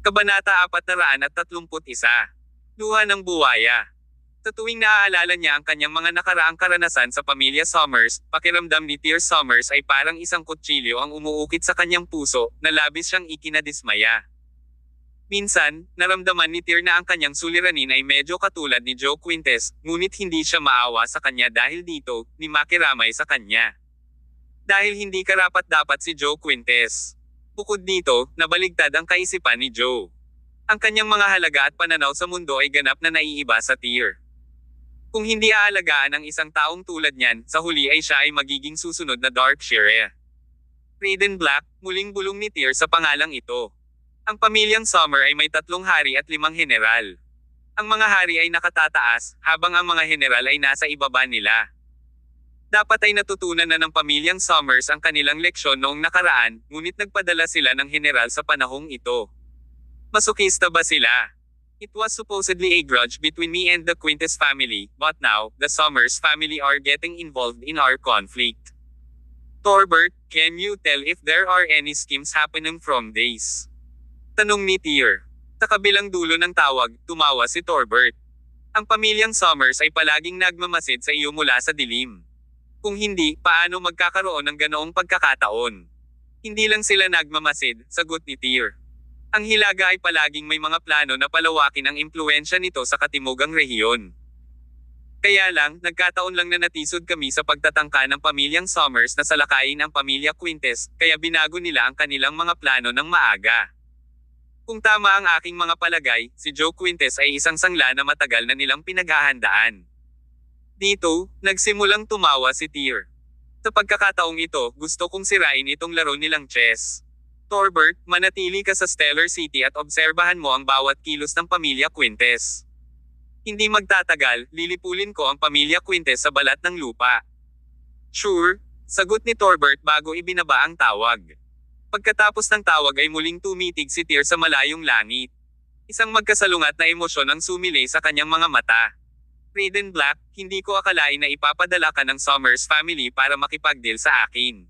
Kabanata 431. Luha ng Buwaya. Sa tuwing naaalala niya ang kanyang mga nakaraang karanasan sa pamilya Summers, pakiramdam ni Tear Summers ay parang isang kutsilyo ang umuukit sa kanyang puso, na labis siyang ikinadismaya. Minsan, naramdaman ni Tear na ang kanyang suliranin ay medyo katulad ni Joe Quintes, ngunit hindi siya maawa sa kanya dahil dito, ni makiramay sa kanya. Dahil hindi karapat-dapat si Joe Quintes. Bukod dito, nabaligtad ang kaisipan ni Joe. Ang kanyang mga halaga at pananaw sa mundo ay ganap na naiiba sa Tear. Kung hindi aalagaan ang isang taong tulad niyan, sa huli ay siya ay magiging susunod na Darkshire. Raiden Black, muling bulong ni Tear sa pangalang ito. Ang pamilyang Summer ay may 3 hari at 5 general. Ang mga hari ay nakatataas, habang ang mga general ay nasa ibaba nila. Dapat ay natutunan na ng pamilyang Summers ang kanilang leksyon noong nakaraan, ngunit nagpadala sila ng general sa panahong ito. Masokista ba sila? It was supposedly a grudge between me and the Quintes family, but now, the Summers family are getting involved in our conflict. Torbert, can you tell if there are any schemes happening from this? Tanong ni Tear. Sa kabilang dulo ng tawag, tumawa si Torbert. Ang pamilyang Summers ay palaging nagmamasid sa iyo mula sa dilim. Kung hindi, paano magkakaroon ng ganoong pagkakataon? Hindi lang sila nagmamasid, sagot ni Tear. Ang Hilaga ay palaging may mga plano na palawakin ang impluensya nito sa katimugang rehiyon. Kaya lang, nagkataon lang na natisod kami sa pagtatangka ng pamilyang Summers na salakayin ang pamilya Quintes, kaya binago nila ang kanilang mga plano ng maaga. Kung tama ang aking mga palagay, si Joe Quintes ay isang sangla na matagal na nilang pinaghahandaan. Dito, nagsimulang tumawa si Tear. Sa pagkakataong ito, gusto kong sirain itong laro nilang chess. Torbert, manatili ka sa Stellar City at obserbahan mo ang bawat kilos ng pamilya Quintes. Hindi magtatagal, lilipulin ko ang pamilya Quintes sa balat ng lupa. Sure, sagot ni Torbert bago ibinaba ang tawag. Pagkatapos ng tawag ay muling tumitig si Tear sa malayong langit. Isang magkasalungat na emosyon ang sumilay sa kanyang mga mata. Raiden Black, hindi ko akalain na ipapadala ka ng Summers family para makipag-deal sa akin.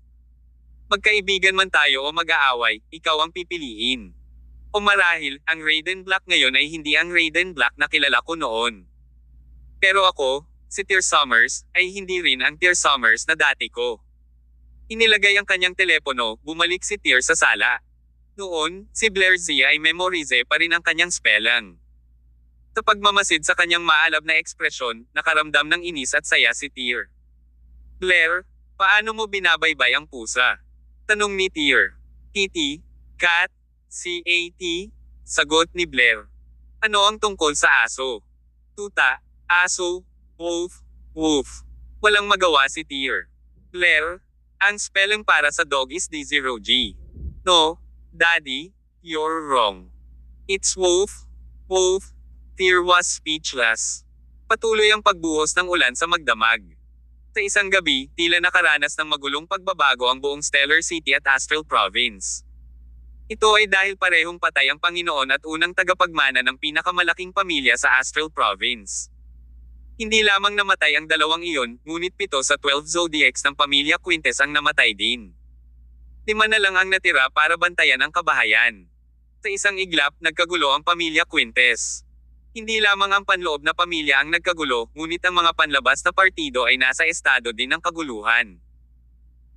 Magkaibigan man tayo o mag-aaway, ikaw ang pipiliin. O marahil, ang Raiden Black ngayon ay hindi ang Raiden Black na kilala ko noon. Pero ako, si Tear Summers, ay hindi rin ang Tear Summers na dati ko. Inilagay ang kanyang telepono, bumalik si Tear sa sala. Noon, si Blair Zia ay memorize pa rin ang kanyang spelling. Sa pagmamasid sa kanyang maalab na ekspresyon, nakaramdam ng inis at saya si Tear. Blair, paano mo binabaybay ang pusa? Tanong ni Tear. Kitty, cat, C-A-T, sagot ni Blair. Ano ang tungkol sa aso? Tuta, aso, wolf, wolf. Walang magawa si Tear. Blair, ang spelling para sa dog is D0G. No, Daddy, you're wrong. It's wolf, wolf. Tear was speechless. Patuloy ang pagbuhos ng ulan sa magdamag. Sa isang gabi, tila nakaranas ng magulong pagbabago ang buong Stellar City at Astral Province. Ito ay dahil parehong patay ang Panginoon at unang tagapagmana ng pinakamalaking pamilya sa Astral Province. Hindi lamang namatay ang dalawang iyon, ngunit 7 sa 12 zodiacs ng pamilya Quintes ang namatay din. 5 na lang ang natira para bantayan ang kabahayan. Sa isang iglap, nagkagulo ang pamilya Quintes. Hindi lamang ang panloob na pamilya ang nagkagulo, ngunit ang mga panlabas na partido ay nasa estado din ng kaguluhan.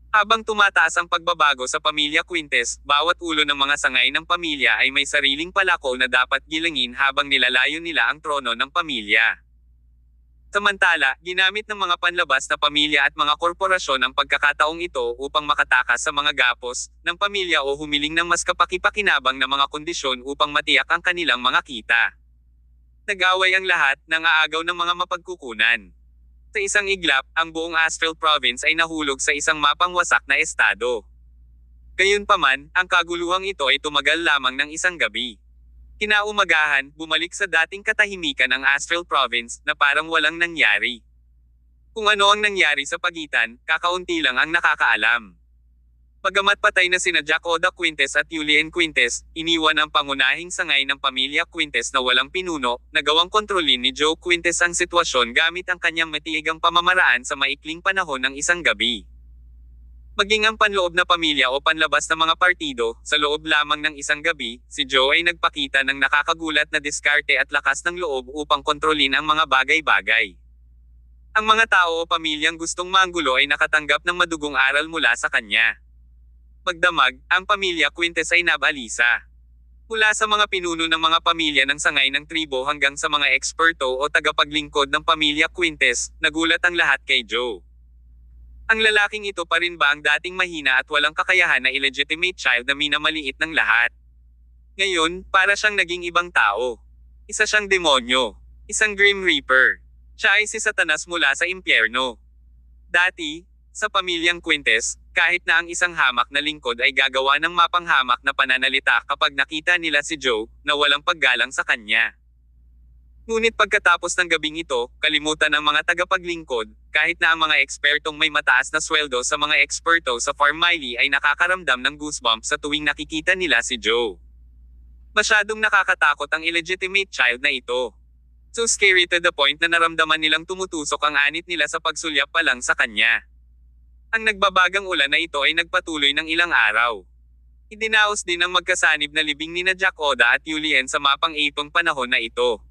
Habang tumataas ang pagbabago sa pamilya Quintes, bawat ulo ng mga sangay ng pamilya ay may sariling palako na dapat gilangin habang nilalayo nila ang trono ng pamilya. Samantala, ginamit ng mga panlabas na pamilya at mga korporasyon ang pagkakataong ito upang makatakas sa mga gapos ng pamilya o humiling ng mas kapaki-pakinabang na mga kondisyon upang matiyak ang kanilang mga kita. Nag-away ang lahat, nangaagaw ng mga mapagkukunan. Sa isang iglap, ang buong Astral Province ay nahulog sa isang mapangwasak na estado. Gayunpaman, ang kaguluhang ito ay tumagal lamang ng isang gabi. Kinaumagahan, bumalik sa dating katahimikan ang Astral Province, na parang walang nangyari. Kung ano ang nangyari sa pagitan, kakaunti lang ang nakakaalam. Bagamat patay na sina Jack Oda Quintes at Julien Quintes, iniwan ang pangunahing sangay ng pamilya Quintes na walang pinuno, nagawang kontrolin ni Joe Quintes ang sitwasyon gamit ang kanyang matiigang pamamaraan sa maikling panahon ng isang gabi. Maging ang panloob na pamilya o panlabas na mga partido, sa loob lamang ng isang gabi, si Joe ay nagpakita ng nakakagulat na diskarte at lakas ng loob upang kontrolin ang mga bagay-bagay. Ang mga tao o pamilyang gustong manggulo ay nakatanggap ng madugong aral mula sa kanya. Pagdamag, ang pamilya Quintes ay nabalisa. Mula sa mga pinuno ng mga pamilya ng sangay ng tribo hanggang sa mga eksperto o tagapaglingkod ng pamilya Quintes, nagulat ang lahat kay Joe. Ang lalaking ito pa rin ba ang dating mahina at walang kakayahan na illegitimate child na minamaliit ng lahat? Ngayon, para siyang naging ibang tao. Isa siyang demonyo. Isang Grim Reaper. Siya ay si Satanas mula sa impyerno. Dati, sa pamilyang Quintes, kahit na ang isang hamak na lingkod ay gagawa ng mapanghamak na pananalita kapag nakita nila si Joe, na walang paggalang sa kanya. Ngunit pagkatapos ng gabing ito, kalimutan ng mga tagapaglingkod, kahit na ang mga ekspertong may mataas na sweldo sa mga eksperto sa Farm Miley ay nakakaramdam ng goosebumps sa tuwing nakikita nila si Joe. Masyadong nakakatakot ang illegitimate child na ito. So scary to the point na naramdaman nilang tumutusok ang anit nila sa pagsulyap pa lang sa kanya. Ang nagbabagang ulan na ito ay nagpatuloy ng ilang araw. Idinaos din ang magkasanib na libing nina Jack Oda at Yulian sa mapang-ipong panahon na ito.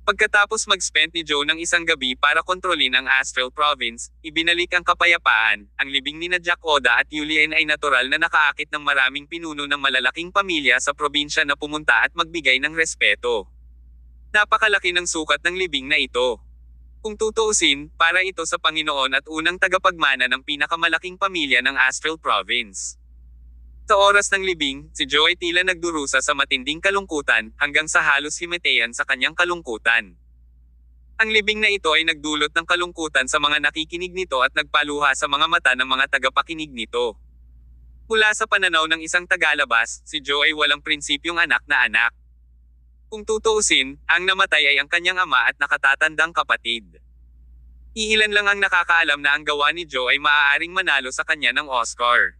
Pagkatapos mag-spend ni Joe ng isang gabi para kontrolin ang Astral Province, ibinalik ang kapayapaan. Ang libing nina Jack Oda at Yulian ay natural na nakaakit ng maraming pinuno ng malalaking pamilya sa probinsya na pumunta at magbigay ng respeto. Napakalaki ng sukat ng libing na ito. Kung tutuusin, para ito sa Panginoon at unang tagapagmana ng pinakamalaking pamilya ng Astral Province. Sa oras ng libing, si Joe ay tila nagdurusa sa matinding kalungkutan, hanggang sa halos himatayan sa kanyang kalungkutan. Ang libing na ito ay nagdulot ng kalungkutan sa mga nakikinig nito at nagpaluha sa mga mata ng mga tagapakinig nito. Mula sa pananaw ng isang tagalabas, si Joe ay walang prinsipyong anak na anak. Kung tutuusin, ang namatay ay ang kanyang ama at nakatatandang kapatid. Iilan lang ang nakakaalam na ang gawa ni Joe ay maaaring manalo sa kanya ng Oscar.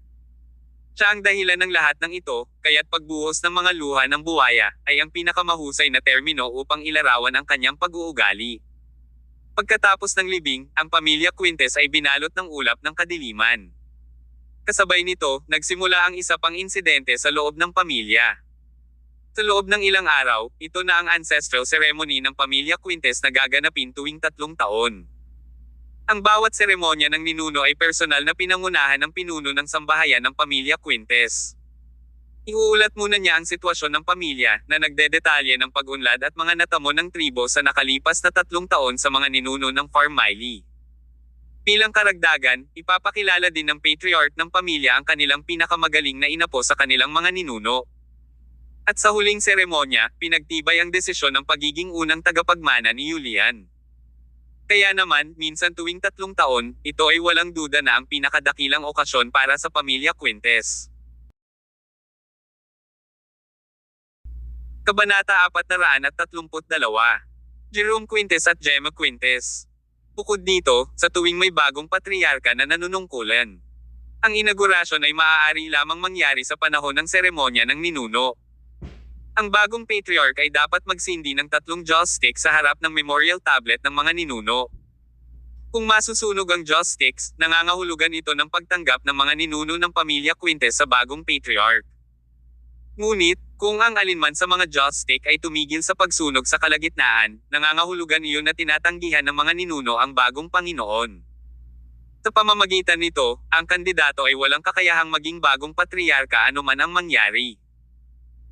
Siya ang dahilan ng lahat ng ito, kaya't pagbuhos ng mga luha ng buwaya, ay ang pinakamahusay na termino upang ilarawan ang kanyang pag-uugali. Pagkatapos ng libing, ang pamilya Quintes ay binalot ng ulap ng kadiliman. Kasabay nito, nagsimula ang isa pang insidente sa loob ng pamilya. Sa loob ng ilang araw, ito na ang ancestral ceremony ng pamilya Quintes na gaganapin tuwing 3 taon. Ang bawat seremonya ng ninuno ay personal na pinangunahan ng pinuno ng sambahayan ng pamilya Quintes. Iuulat muna niya ang sitwasyon ng pamilya, na nagdedetalye ng pag-unlad at mga natamo ng tribo sa nakalipas na 3 taon sa mga ninuno ng Farm Miley. Bilang karagdagan, ipapakilala din ng patriarch ng pamilya ang kanilang pinakamagaling na inapo sa kanilang mga ninuno. At sa huling seremonya, pinagtibay ang desisyon ng pagiging unang tagapagmana ni Yulian. Kaya naman, minsan tuwing 3 taon, ito ay walang duda na ang pinakadakilang okasyon para sa pamilya Quintes. Kabanata 432. Jerome Quintes at Gemma Quintes. Bukod dito, sa tuwing may bagong patriarka na nanunungkulan, ang inaugurasyon ay maaari lamang mangyari sa panahon ng seremonya ng ninuno. Ang bagong patriarch ay dapat magsindi ng 3 joss sticks sa harap ng memorial tablet ng mga ninuno. Kung masusunog ang joss sticks, nangangahulugan ito ng pagtanggap ng mga ninuno ng pamilya Quintes sa bagong patriarch. Ngunit, kung ang alinman sa mga joss stick ay tumigil sa pagsunog sa kalagitnaan, nangangahulugan iyon na tinatanggihan ng mga ninuno ang bagong Panginoon. Sa pamamagitan nito, ang kandidato ay walang kakayahang maging bagong patriarka anuman ang mangyari.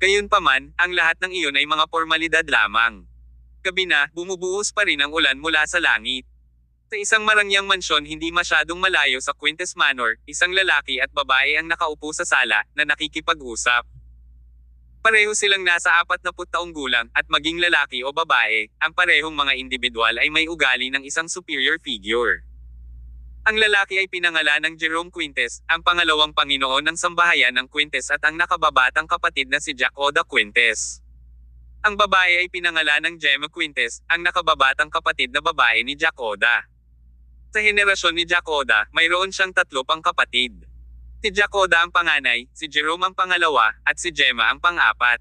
Gayunpaman, ang lahat ng iyon ay mga formalidad lamang. Gabi na, bumubuhos pa rin ang ulan mula sa langit. Sa isang marangyang mansyon hindi masyadong malayo sa Quintes Manor, isang lalaki at babae ang nakaupo sa sala, na nakikipag-usap. Pareho silang nasa 40 taong gulang, at maging lalaki o babae, ang parehong mga individual ay may ugali ng isang superior figure. Ang lalaki ay pinangalan ng Jerome Quintes, ang pangalawang Panginoon ng sambahayan ng Quintes at ang nakababatang kapatid na si Jack Oda Quintes. Ang babae ay pinangalan ng Gemma Quintes, ang nakababatang kapatid na babae ni Jack Oda. Sa henerasyon ni Jack Oda, mayroon siyang 3 pang kapatid. Si Jack Oda ang panganay, si Jerome ang pangalawa, at si Gemma ang pang-4.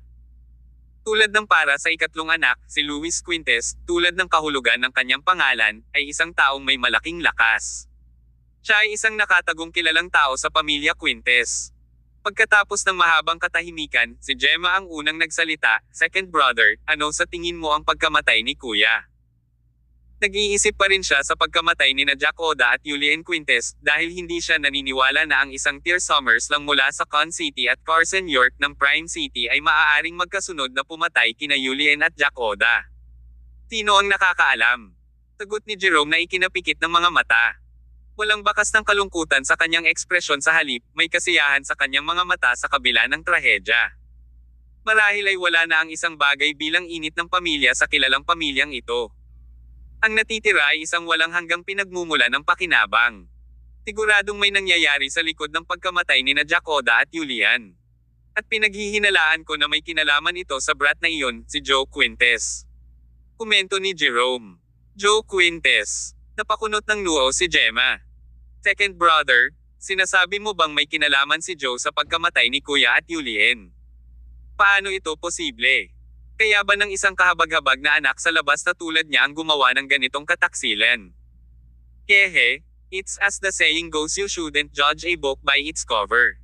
Tulad ng para sa ikatlong anak, si Luis Quintes, tulad ng kahulugan ng kanyang pangalan, ay isang taong may malaking lakas. Siya ay isang nakatagong kilalang tao sa pamilya Quintes. Pagkatapos ng mahabang katahimikan, si Gemma ang unang nagsalita. Second brother, ano sa tingin mo ang pagkamatay ni Kuya? Nag-iisip pa rin siya sa pagkamatay ni na Jack Oda at Julian Quintes dahil hindi siya naniniwala na ang isang Tear Summers lang mula sa Con City at Carson York ng Prime City ay maaaring magkasunod na pumatay kina Julian at Jack Oda. Sino ang nakakaalam? Sagot ni Jerome na ikinapikit ng mga mata. Walang bakas ng kalungkutan sa kanyang ekspresyon sa halip, may kasiyahan sa kanyang mga mata sa kabila ng trahedya. Marahil ay wala na ang isang bagay bilang init ng pamilya sa kilalang pamilyang ito. Ang natitira ay isang walang hanggang pinagmumula ng pakinabang. Siguradong may nangyayari sa likod ng pagkamatay ni na Jack Oda at Julian. At pinaghihinalaan ko na may kinalaman ito sa brat na iyon, si Joe Quintes. Komento ni Jerome. Joe Quintes. Napakunot ng luho si Gemma. Second brother, sinasabi mo bang may kinalaman si Joe sa pagkamatay ni Kuya at Julian? Paano ito posible? Kaya ba ng isang kahabag-habag na anak sa labas na tulad niya ang gumawa ng ganitong kataksilan? Hehe, it's as the saying goes, you shouldn't judge a book by its cover.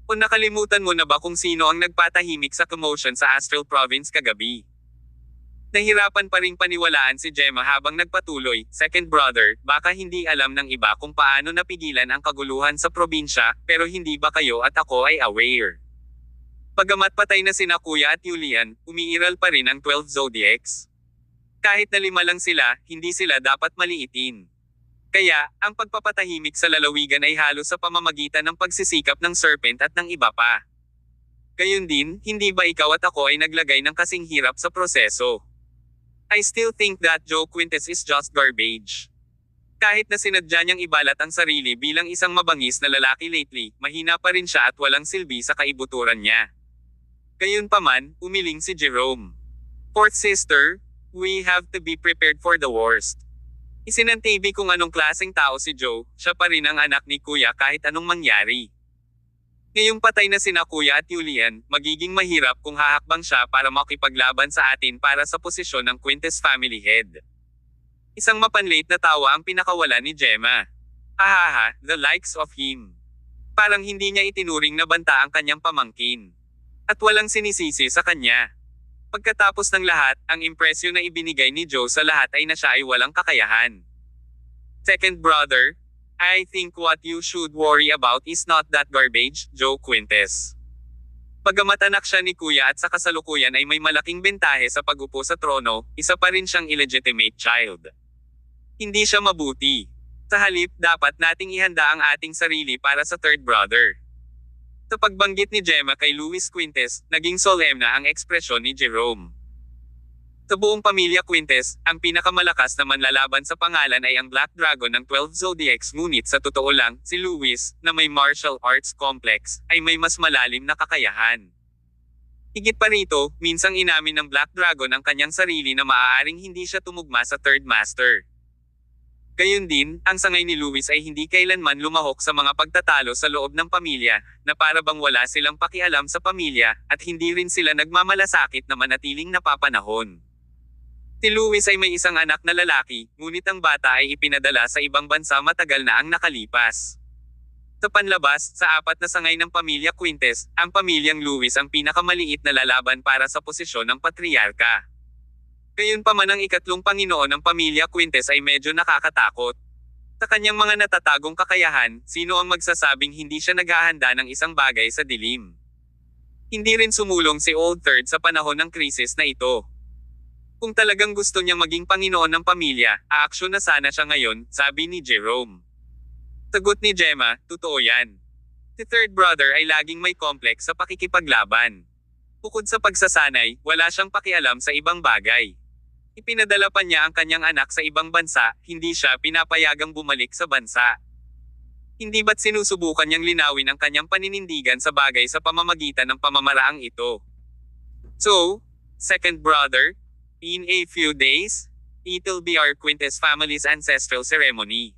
O nakalimutan mo na ba kung sino ang nagpatahimik sa commotion sa Astral Province kagabi? Nahirapan pa ring paniwalaan si Gemma habang nagpatuloy. Second brother, baka hindi alam ng iba kung paano napigilan ang kaguluhan sa probinsya, pero hindi ba kayo at ako ay aware? Bagamat patay na sina Kuya at Julian, umiiral pa rin ang 12 Zodiacs. Kahit na 5 lang sila, hindi sila dapat maliitin. Kaya, ang pagpapatahimik sa lalawigan ay halos sa pamamagitan ng pagsisikap ng serpent at ng iba pa. Gayun din, hindi ba ikaw at ako ay naglagay ng kasing hirap sa proseso? I still think that Joe Quintes is just garbage. Kahit na sinadya niyang ibalat ang sarili bilang isang mabangis na lalaki lately, mahina pa rin siya at walang silbi sa kaibuturan niya. Gayunpaman, umiling si Jerome. Fourth sister, we have to be prepared for the worst. Isinantabi kung anong klaseng tao si Joe, siya pa rin ang anak ni Kuya kahit anong mangyari. Ngayong patay na sina Kuya at Julian, magiging mahirap kung hahakbang siya para makipaglaban sa atin para sa posisyon ng Quintes family head. Isang mapanlate na tawa ang pinakawala ni Gemma. Ahaha, the likes of him. Parang hindi niya itinuring na banta ang kanyang pamangkin. At walang sinisisi sa kanya. Pagkatapos ng lahat, ang impresyon na ibinigay ni Joe sa lahat ay na siya ay walang kakayahan. Second brother, I think what you should worry about is not that garbage, Joe Quintes. Bagamat anak siya ni Kuya at sa kasalukuyan ay may malaking bentahe sa pag-upo sa trono, isa pa rin siyang illegitimate child. Hindi siya mabuti. Sa halip, dapat nating ihanda ang ating sarili para sa third brother. Sa pagbanggit ni Gemma kay Luis Quintes, naging solemn na ang ekspresyon ni Jerome. Sa buong pamilya Quintes, ang pinakamalakas na manlalaban sa pangalan ay ang Black Dragon ng 12 Zodiacs, ngunit sa totoo lang, si Luis, na may martial arts complex, ay may mas malalim na kakayahan. Higit pa rito, minsang inamin ng Black Dragon ang kanyang sarili na maaaring hindi siya tumugma sa Third Master. Gayun din, ang sangay ni Luis ay hindi kailanman lumahok sa mga pagtatalo sa loob ng pamilya, na para bang wala silang pakialam sa pamilya, at hindi rin sila nagmamalasakit na manatiling napapanahon. Si Luis ay may isang anak na lalaki, ngunit ang bata ay ipinadala sa ibang bansa matagal na ang nakalipas. Sa panlabas, sa apat na sangay ng pamilya Quintes, ang pamilyang Luis ang pinakamaliit na lalaban para sa posisyon ng patriarka. Gayunpaman ang ikatlong Panginoon ng pamilya Quintes ay medyo nakakatakot. Sa kanyang mga natatagong kakayahan, sino ang magsasabing hindi siya naghahanda ng isang bagay sa dilim? Hindi rin sumulong si Old Third sa panahon ng krisis na ito. Kung talagang gusto niyang maging Panginoon ng pamilya, aaksyon na sana siya ngayon, sabi ni Jerome. Sagot ni Gemma, totoo yan. Si third brother ay laging may complex sa pakikipaglaban. Bukod sa pagsasanay, wala siyang pakialam sa ibang bagay. Ipinadala pa niya ang kanyang anak sa ibang bansa, hindi siya pinapayagang bumalik sa bansa. Hindi ba't sinusubukan niyang linawin ang kanyang paninindigan sa bagay sa pamamagitan ng pamamaraang ito? So, second brother, in a few days, it'll be our Quintes family's ancestral ceremony.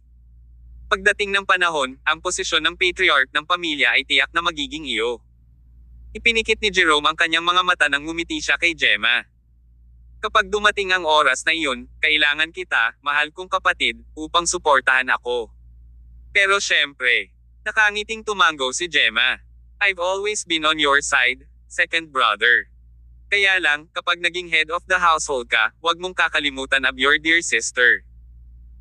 Pagdating ng panahon, ang posisyon ng patriarch ng pamilya ay tiyak na magiging iyo. Ipinikit ni Jerome ang kanyang mga mata nang ngumiti siya kay Gemma. Kapag dumating ang oras na iyon, kailangan kita, mahal kong kapatid, upang suportahan ako. Pero syempre, nakangiting tumango si Gemma. I've always been on your side, second brother. Kaya lang, kapag naging head of the household ka, wag mong kakalimutan of your dear sister.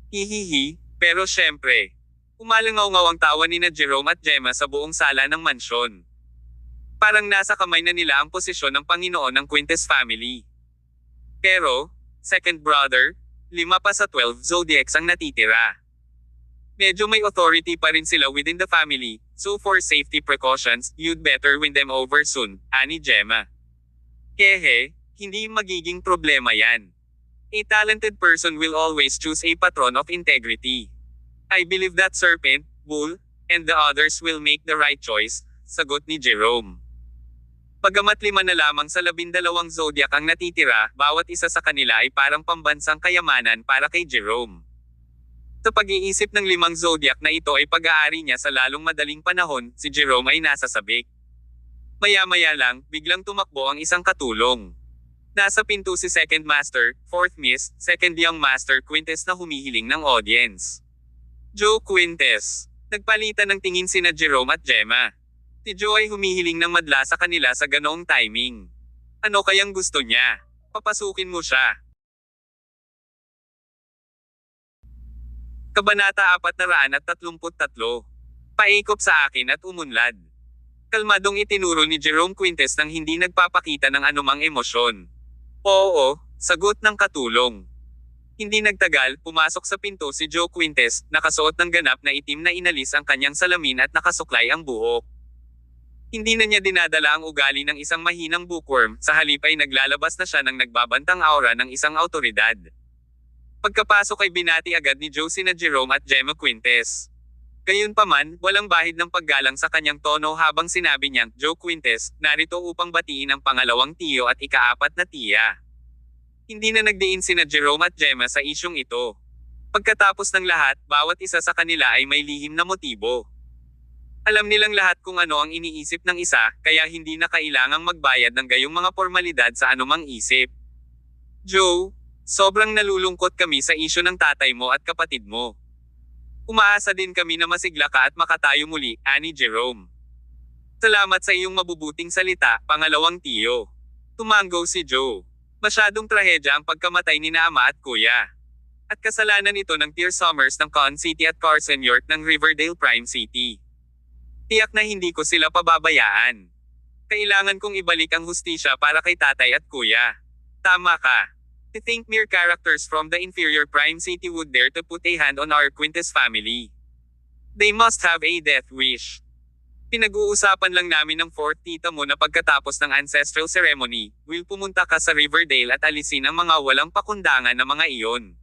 Hihihi, pero syempre, umalangaw-ngaw ang tawa ni na Jerome at Gemma sa buong sala ng mansyon. Parang nasa kamay na nila ang posisyon ng Panginoon ng Quintes family. Pero, second brother, 5 pa sa 12 zodiacs ang natitira. Medyo may authority pa rin sila within the family, so for safety precautions, you'd better win them over soon, ani Gemma. Hehe, hindi magiging problema yan. A talented person will always choose a patron of integrity. I believe that serpent, bull, and the others will make the right choice, sagot ni Jerome. Bagamat 5 na lamang sa 12 zodiac ang natitira, bawat isa sa kanila ay parang pambansang kayamanan para kay Jerome. Sa pag-iisip ng 5 zodiac na ito ay pag-aari niya sa lalong madaling panahon, si Jerome ay nasa sabik. Maya-maya lang, biglang tumakbo ang isang katulong. Nasa pinto si Second Master, Fourth Miss, Second Young Master Quintes na humihiling ng audience. Joe Quintes. Nagpalitan ng tingin sina Jerome at Gemma. Si Joe ay humihiling ng madla sa kanila sa ganoong timing. Ano kayang gusto niya? Papasukin mo siya. Kabanata 433. Paikop sa akin at umunlad. Kalmadong itinuro ni Jerome Quintes nang hindi nagpapakita ng anumang emosyon. Oo, sagot ng katulong. Hindi nagtagal, pumasok sa pinto si Joe Quintes, nakasuot ng ganap na itim na inalis ang kanyang salamin at nakasuklay ang buhok. Hindi na niya dinadala ang ugali ng isang mahinang bookworm, sa halip ay naglalabas na siya ng nagbabantang aura ng isang autoridad. Pagkapasok ay binati agad ni Joe sina Jerome at Gemma Quintes. Gayunpaman, walang bahid ng paggalang sa kanyang tono habang sinabi niyang, Joe Quintes, narito upang batiin ang pangalawang tiyo at ika-4 na tiya. Hindi na nagdiin sina Jerome at Gemma sa isyong ito. Pagkatapos ng lahat, bawat isa sa kanila ay may lihim na motibo. Alam nilang lahat kung ano ang iniisip ng isa, kaya hindi na kailangang magbayad ng gayong mga formalidad sa anumang isip. Joe, sobrang nalulungkot kami sa isyu ng tatay mo at kapatid mo. Umaasa din kami na masigla ka at makatayo muli, ani Jerome. Salamat sa iyong mabubuting salita, pangalawang tiyo. Tumango si Joe. Masyadong trahedya ang pagkamatay ni na ama at kuya. At kasalanan ito ng Tear Summers ng Con City at Carson York ng Riverdale Prime City. Tiyak na hindi ko sila pababayaan. Kailangan kong ibalik ang hustisya para kay tatay at kuya. Tama ka. To think mere characters from the inferior Prime City would dare to put a hand on our Quintes family. They must have a death wish. Pinag-uusapan lang namin ng fourth tita mo na pagkatapos ng ancestral ceremony, will pumunta ka sa Riverdale at alisin ang mga walang pakundangan na mga iyon.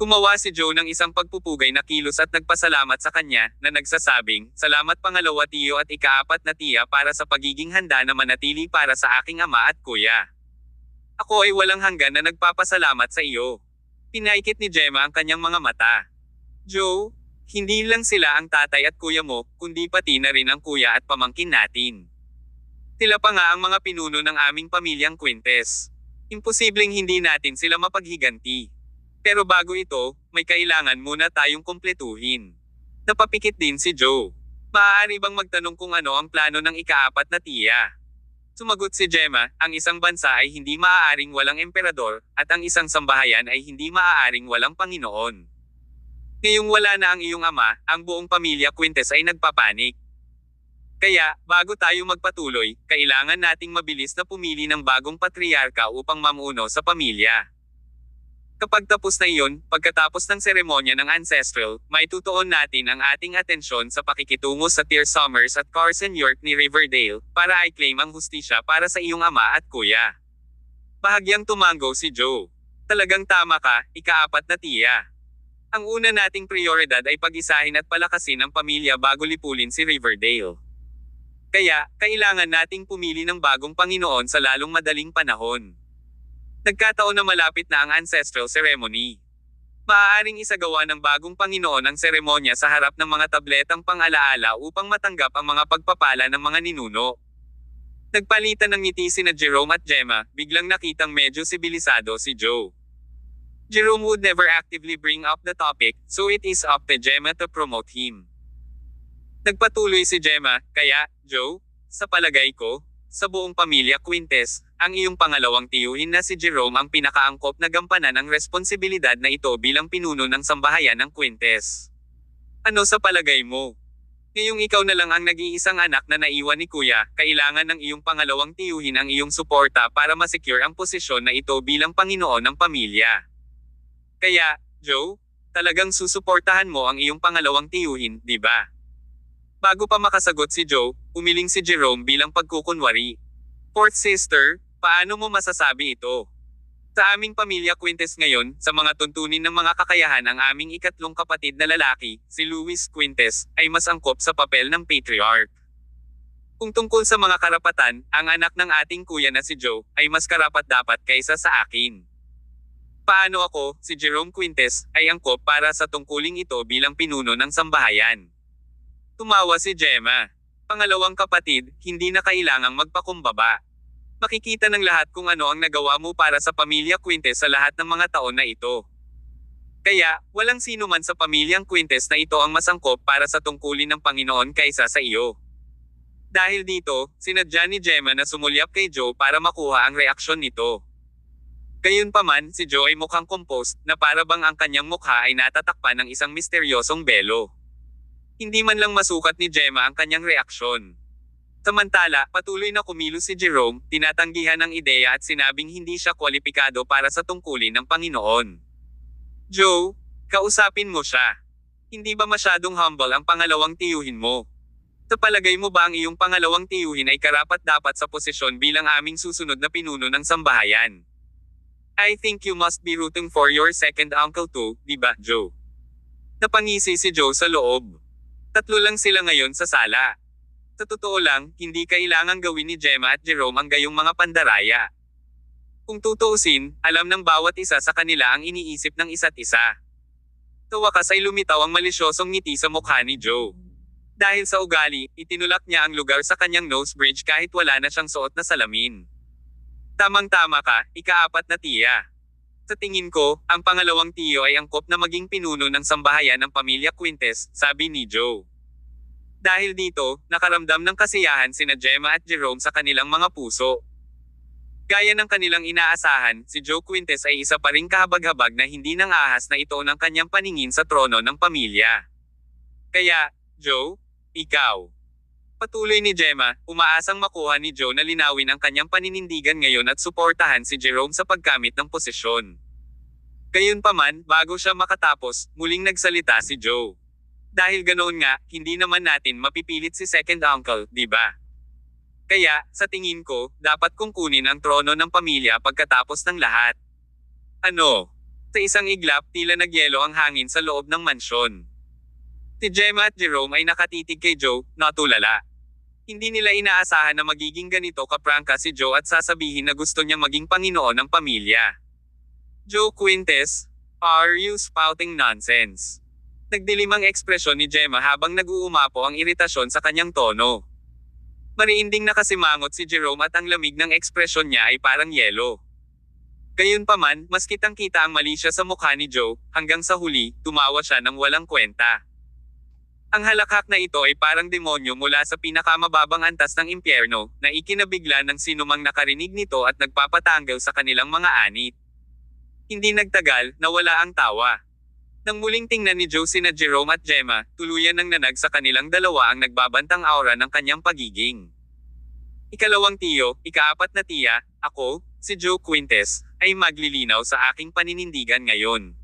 Gumawa si Joe ng isang pagpupugay na kilos at nagpasalamat sa kanya, na nagsasabing, salamat pangalawa tiyo at ika-4 na tiya para sa pagiging handa na manatili para sa aking ama at kuya. Ako ay walang hanggan na nagpapasalamat sa iyo. Pinaikit ni Gemma ang kanyang mga mata. Joe, hindi lang sila ang tatay at kuya mo, kundi pati na rin ang kuya at pamangkin natin. Sila pa nga ang mga pinuno ng aming pamilyang Quintes. Imposibleng hindi natin sila mapaghiganti. Pero bago ito, may kailangan muna tayong kumpletuhin. Napapikit din si Joe. Maaari bang magtanong kung ano ang plano ng ika-4 na tiya? Sumagot si Gemma, ang isang bansa ay hindi maaaring walang emperador, at ang isang sambahayan ay hindi maaaring walang Panginoon. Ngayong wala na ang iyong ama, ang buong pamilya Quintes ay nagpapanik. Kaya, bago tayo magpatuloy, kailangan nating mabilis na pumili ng bagong patriarka upang mamuno sa pamilya. Kapag tapos na iyon, pagkatapos ng seremonya ng ancestral, may tutuon natin ang ating atensyon sa pakikitungo sa Tear Summers at Carson York ni Riverdale, para i-claim ang hustisya para sa iyong ama at kuya. Bahagyang tumango si Joe. Talagang tama ka, ika-4 na tiya. Ang una nating prioridad ay pag-isahin at palakasin ang pamilya bago lipulin si Riverdale. Kaya, kailangan nating pumili ng bagong Panginoon sa lalong madaling panahon. Nagkataon na malapit na ang ancestral ceremony. Maaaring isagawa ng bagong Panginoon ang seremonya sa harap ng mga tabletang pang-alaala upang matanggap ang mga pagpapala ng mga ninuno. Nagpalitan ng ngiti sina Jerome at Gemma, biglang nakitang medyo sibilisado si Joe. Jerome would never actively bring up the topic, so it is up to Gemma to promote him. Nagpatuloy si Gemma, kaya, Joe, sa palagay ko, sa buong pamilya Quintes, ang iyong pangalawang tiyuhin na si Jerome ang pinakaangkop na gampanan ang responsibilidad na ito bilang pinuno ng sambahayan ng Quintes. Ano sa palagay mo? Ngayong ikaw na lang ang nag-iisang anak na naiwan ni Kuya, kailangan ng iyong pangalawang tiyuhin ang iyong suporta para masecure ang posisyon na ito bilang Panginoon ng pamilya. Kaya, Joe, talagang susuportahan mo ang iyong pangalawang tiyuhin, di ba? Bago pa makasagot si Joe, umiling si Jerome bilang pagkukunwari. Fourth sister, paano mo masasabi ito? Sa aming pamilya Quintes ngayon, sa mga tuntunin ng mga kakayahan ang aming ikatlong kapatid na lalaki, si Luis Quintes, ay mas angkop sa papel ng patriarch. Kung tungkol sa mga karapatan, ang anak ng ating kuya na si Joe, ay mas karapat-dapat kaysa sa akin. Paano ako, si Jerome Quintes, ay angkop para sa tungkuling ito bilang pinuno ng sambahayan? Tumawa si Gemma. Pangalawang kapatid, hindi na kailangang magpakumbaba. Makikita ng lahat kung ano ang nagawa mo para sa pamilya Quintes sa lahat ng mga taon na ito. Kaya, walang sino man sa pamilyang Quintes na ito ang masangkop para sa tungkulin ng Panginoon kaysa sa iyo. Dahil dito, sinadya ni Gemma na sumulyap kay Joe para makuha ang reaksyon nito. Gayunpaman, si Joe ay mukhang composed, na para bang ang kanyang mukha ay natatakpan ng isang misteryosong belo. Hindi man lang masukat ni Gemma ang kanyang reaksyon. Samantala, patuloy na kumilos si Jerome, tinatanggihan ang ideya at sinabing hindi siya kwalipikado para sa tungkulin ng Panginoon. Joe, kausapin mo siya. Hindi ba masyadong humble ang pangalawang tiyuhin mo? Sa palagay mo ba ang iyong pangalawang tiyuhin ay karapat-dapat sa posisyon bilang aming susunod na pinuno ng sambahayan? I think you must be rooting for your second uncle too, di ba, Joe? Napangisi si Joe sa loob. Tatlo lang sila ngayon sa sala. Sa totoo lang, hindi kailangang gawin ni Gemma at Jerome ang gayong mga pandaraya. Kung tutuusin, alam ng bawat isa sa kanila ang iniisip ng isa't isa. Sa wakas ay lumitaw ang malisyosong ngiti sa mukha ni Joe. Dahil sa ugali, itinulak niya ang lugar sa kanyang nose bridge kahit wala na siyang suot na salamin. Tamang-tama ka, ikaapat na tiya. Sa tingin ko, ang pangalawang tiyo ay angkop na maging pinuno ng sambahayan ng pamilya Quintes, sabi ni Joe. Dahil dito, nakaramdam ng kasiyahan sina Gemma at Jerome sa kanilang mga puso. Gaya ng kanilang inaasahan, si Joe Quintes ay isa pa ring kahabag-habag na hindi nang ahas na ito ng kanyang paningin sa trono ng pamilya. Kaya, Joe, ikaw. Patuloy ni Gemma, umaasang makuha ni Joe na linawin ang kanyang paninindigan ngayon at suportahan si Jerome sa pagkamit ng posisyon. Gayunpaman, bago siya makatapos, muling nagsalita si Joe. Dahil ganoon nga, hindi naman natin mapipilit si second uncle, di ba? Kaya, sa tingin ko, dapat kong kunin ang trono ng pamilya pagkatapos ng lahat. Ano? Sa isang iglap, tila nagyelo ang hangin sa loob ng mansyon. Si Gemma at Jerome ay nakatitig kay Joe, natulala. Hindi nila inaasahan na magiging ganito kaprangka si Joe at sasabihin na gusto niyang maging Panginoon ng pamilya. Joe Quintes, are you spouting nonsense? Nagdilim ang ekspresyon ni Gemma habang nag-uumapo ang iritasyon sa kanyang tono. Mariinding nakasimangot si Jerome at ang lamig ng ekspresyon niya ay parang yelo. Gayunpaman, mas kitang-kita ang mali siya sa mukha ni Joe, hanggang sa huli, tumawa siya ng walang kwenta. Ang halakhak na ito ay parang demonyo mula sa pinakamababang antas ng impyerno, na ikinabigla ng sinumang nakarinig nito at nagpapatanggal sa kanilang mga anit. Hindi nagtagal, nawala ang tawa. Nang muling tingnan ni Joe sina Jerome at Gemma, tuluyan ng nanag sa kanilang dalawa ang nagbabantang aura ng kanyang pagiging. Ikalawang tiyo, ikaapat na tiya, ako, si Joe Quintes, ay maglilinaw sa aking paninindigan ngayon.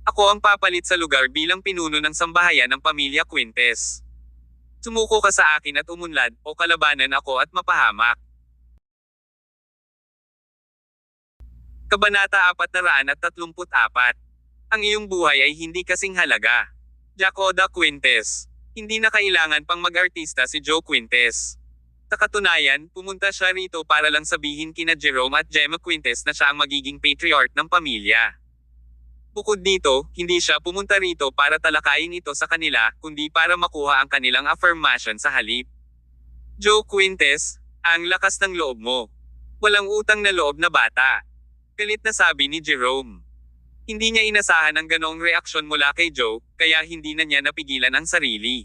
Ako ang papalit sa lugar bilang pinuno ng sambahayan ng pamilya Quintes. Sumuko ka sa akin at umunlad, o kalabanan ako at mapahamak. Kabanata 434. Ang iyong buhay ay hindi kasing halaga. Jacoda Quintes. Hindi na kailangan pang mag-artista si Joe Quintes. Sa katunayan, pumunta siya rito para lang sabihin kina Jerome at Gemma Quintes na siya ang magiging patriarch ng pamilya. Bukod dito, hindi siya pumunta rito para talakayin ito sa kanila, kundi para makuha ang kanilang affirmation sa halip. Joe Quintes, ang lakas ng loob mo. Walang utang na loob na bata. Galit na sabi ni Jerome. Hindi niya inasahan ang ganoong reaksyon mula kay Joe, kaya hindi na niya napigilan ang sarili.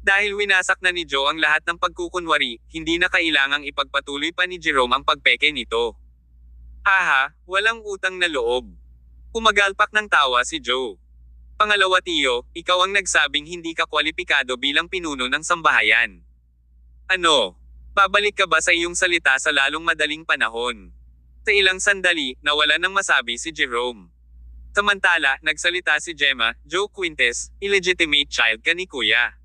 Dahil winasak na ni Joe ang lahat ng pagkukunwari, hindi na kailangang ipagpatuloy pa ni Jerome ang pagpeke nito. Haha, walang utang na loob. Kumagalpak ng tawa si Joe. Pangalawa Tio, ikaw ang nagsabing hindi ka kwalipikado bilang pinuno ng sambahayan. Ano? Babalik ka ba sa iyong salita sa lalong madaling panahon? Sa ilang sandali, nawala nang masabi si Jerome. Samantala, nagsalita si Gemma, Joe Quintes, illegitimate child ka ni Kuya.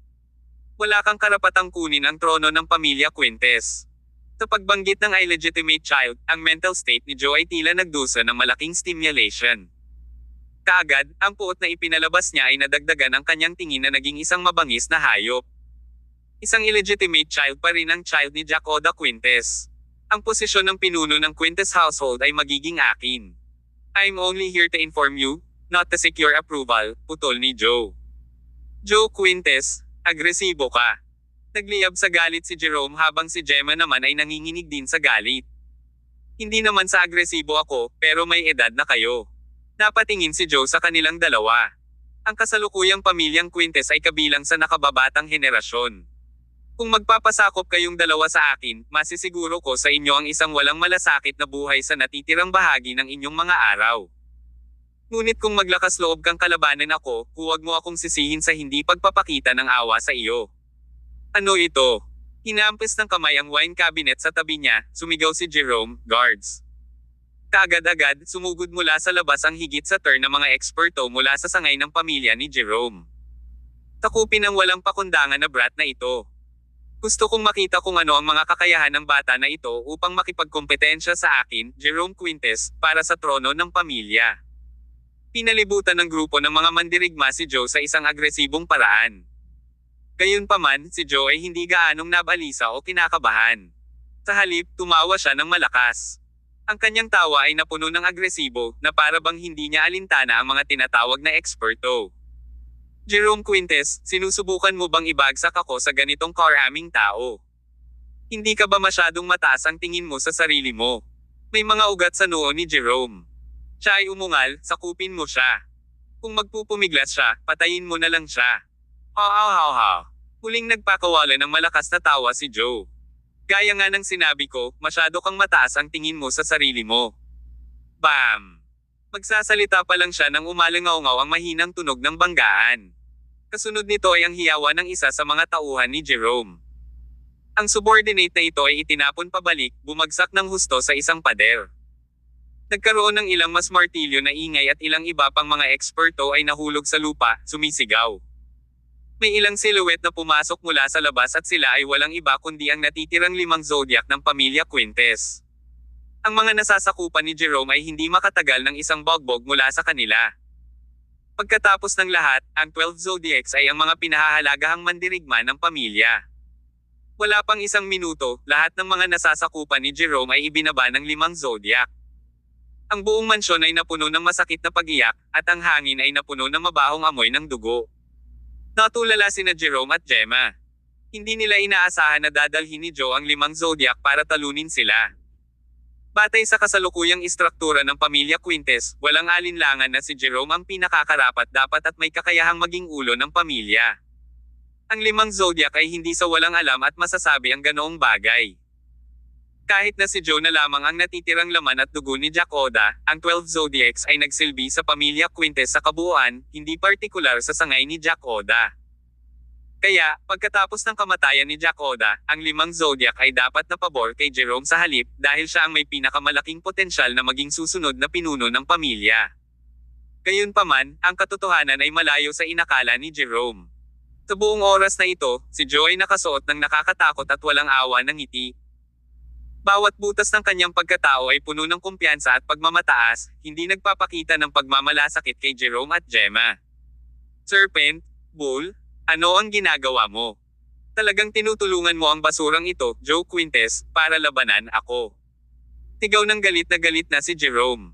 Wala kang karapatang kunin ang trono ng pamilya Quintes. Sa pagbanggit ng illegitimate child, ang mental state ni Joe ay tila nagdusa ng malaking stimulation. Kaagad, ang puot na ipinalabas niya ay nadagdagan ang kanyang tingin na naging isang mabangis na hayop. Isang illegitimate child pa rin ang child ni Jack Oda Quintes. Ang posisyon ng pinuno ng Quintes household ay magiging akin. I'm only here to inform you, not to secure approval, putol ni Joe. Joe Quintes, agresibo ka. Nagliyab sa galit si Jerome habang si Gemma naman ay nanginginig din sa galit. Hindi naman sa agresibo ako, pero may edad na kayo. Napatingin si Joe sa kanilang dalawa. Ang kasalukuyang pamilyang Quintes ay kabilang sa nakababatang henerasyon. Kung magpapasakop kayong dalawa sa akin, masisiguro ko sa inyo ang isang walang malasakit na buhay sa natitirang bahagi ng inyong mga araw. Ngunit kung maglakas loob kang kalabanin ako, huwag mo akong sisihin sa hindi pagpapakita ng awa sa iyo. Ano ito? Hinampis ng kamay ang wine cabinet sa tabi niya, sumigaw si Jerome, guards. Kaagad-agad, sumugod mula sa labas ang higit sa turn ng mga eksperto mula sa sangay ng pamilya ni Jerome. Takupin ang walang pakundangan na brat na ito. Gusto kong makita kung ano ang mga kakayahan ng bata na ito upang makipagkompetensya sa akin, Jerome Quintes, para sa trono ng pamilya. Pinalibutan ng grupo ng mga mandirigma si Joe sa isang agresibong paraan. Gayunpaman, si Joe ay hindi gaanong nabalisa o kinakabahan. Sa halip, tumawa siya ng malakas. Ang kanyang tawa ay napuno ng agresibo, na para bang hindi niya alintana ang mga tinatawag na eksperto. Jerome Quintes, sinusubukan mo bang ibagsak ako sa ganitong karaming tao? Hindi ka ba masyadong mataas ang tingin mo sa sarili mo? May mga ugat sa noo ni Jerome. Siya ay umungal, sakupin mo siya. Kung magpupumiglas siya, patayin mo na lang siya. Ha. Huling nagpakawala ng malakas na tawa si Joe. Gaya nga ng sinabi ko, masyado kang mataas ang tingin mo sa sarili mo. Bam! Magsasalita pa lang siya nang umalingaw-ngaw ang mahinang tunog ng banggaan. Kasunod nito ay ang hiyawan ng isa sa mga tauhan ni Jerome. Ang subordinate na ito ay itinapon pabalik, bumagsak ng husto sa isang pader. Nagkaroon ng ilang mas martilyo na ingay at ilang iba pang mga eksperto ay nahulog sa lupa, sumisigaw. May ilang silhouette na pumasok mula sa labas at sila ay walang iba kundi ang natitirang 5 zodiac ng pamilya Quintes. Ang mga nasasakupan ni Jerome ay hindi makatagal ng isang bogbog mula sa kanila. Pagkatapos ng lahat, ang 12 zodiacs ay ang mga pinahahalagahang mandirigma ng pamilya. Wala pang isang minuto, lahat ng mga nasasakupan ni Jerome ay ibinaba ng 5 zodiac. Ang buong mansyon ay napuno ng masakit na pag-iyak, at ang hangin ay napuno ng mabahong amoy ng dugo. Natulala sina Jerome at Gemma. Hindi nila inaasahan na dadalhin ni Joe ang 5 zodiac para talunin sila. Batay sa kasalukuyang istruktura ng pamilya Quintes, walang alinlangan na si Jerome ang pinakakarapat dapat at may kakayahang maging ulo ng pamilya. Ang 5 zodiac ay hindi sa walang alam at masasabi ang ganoong bagay. Kahit na si Joe na lamang ang natitirang laman at dugo ni Jack Oda, ang 12 zodiacs ay nagsilbi sa pamilya Quintes sa kabuuan, hindi partikular sa sangay ni Jack Oda. Kaya, pagkatapos ng kamatayan ni Jack Oda, ang 5 zodiac ay dapat na pabor kay Jerome sa halip dahil siya ang may pinakamalaking potensyal na maging susunod na pinuno ng pamilya. Gayunpaman, ang katotohanan ay malayo sa inakala ni Jerome. Sa buong oras na ito, si Joe ay nakasuot ng nakakatakot at walang awa ng ngiti. Bawat butas ng kanyang pagkatao ay puno ng kumpiyansa at pagmamataas, hindi nagpapakita ng pagmamalasakit kay Jerome at Gemma. Serpent, Bull, ano ang ginagawa mo? Talagang tinutulungan mo ang basurang ito, Joe Quintes, para labanan ako. Tigaw ng galit na si Jerome.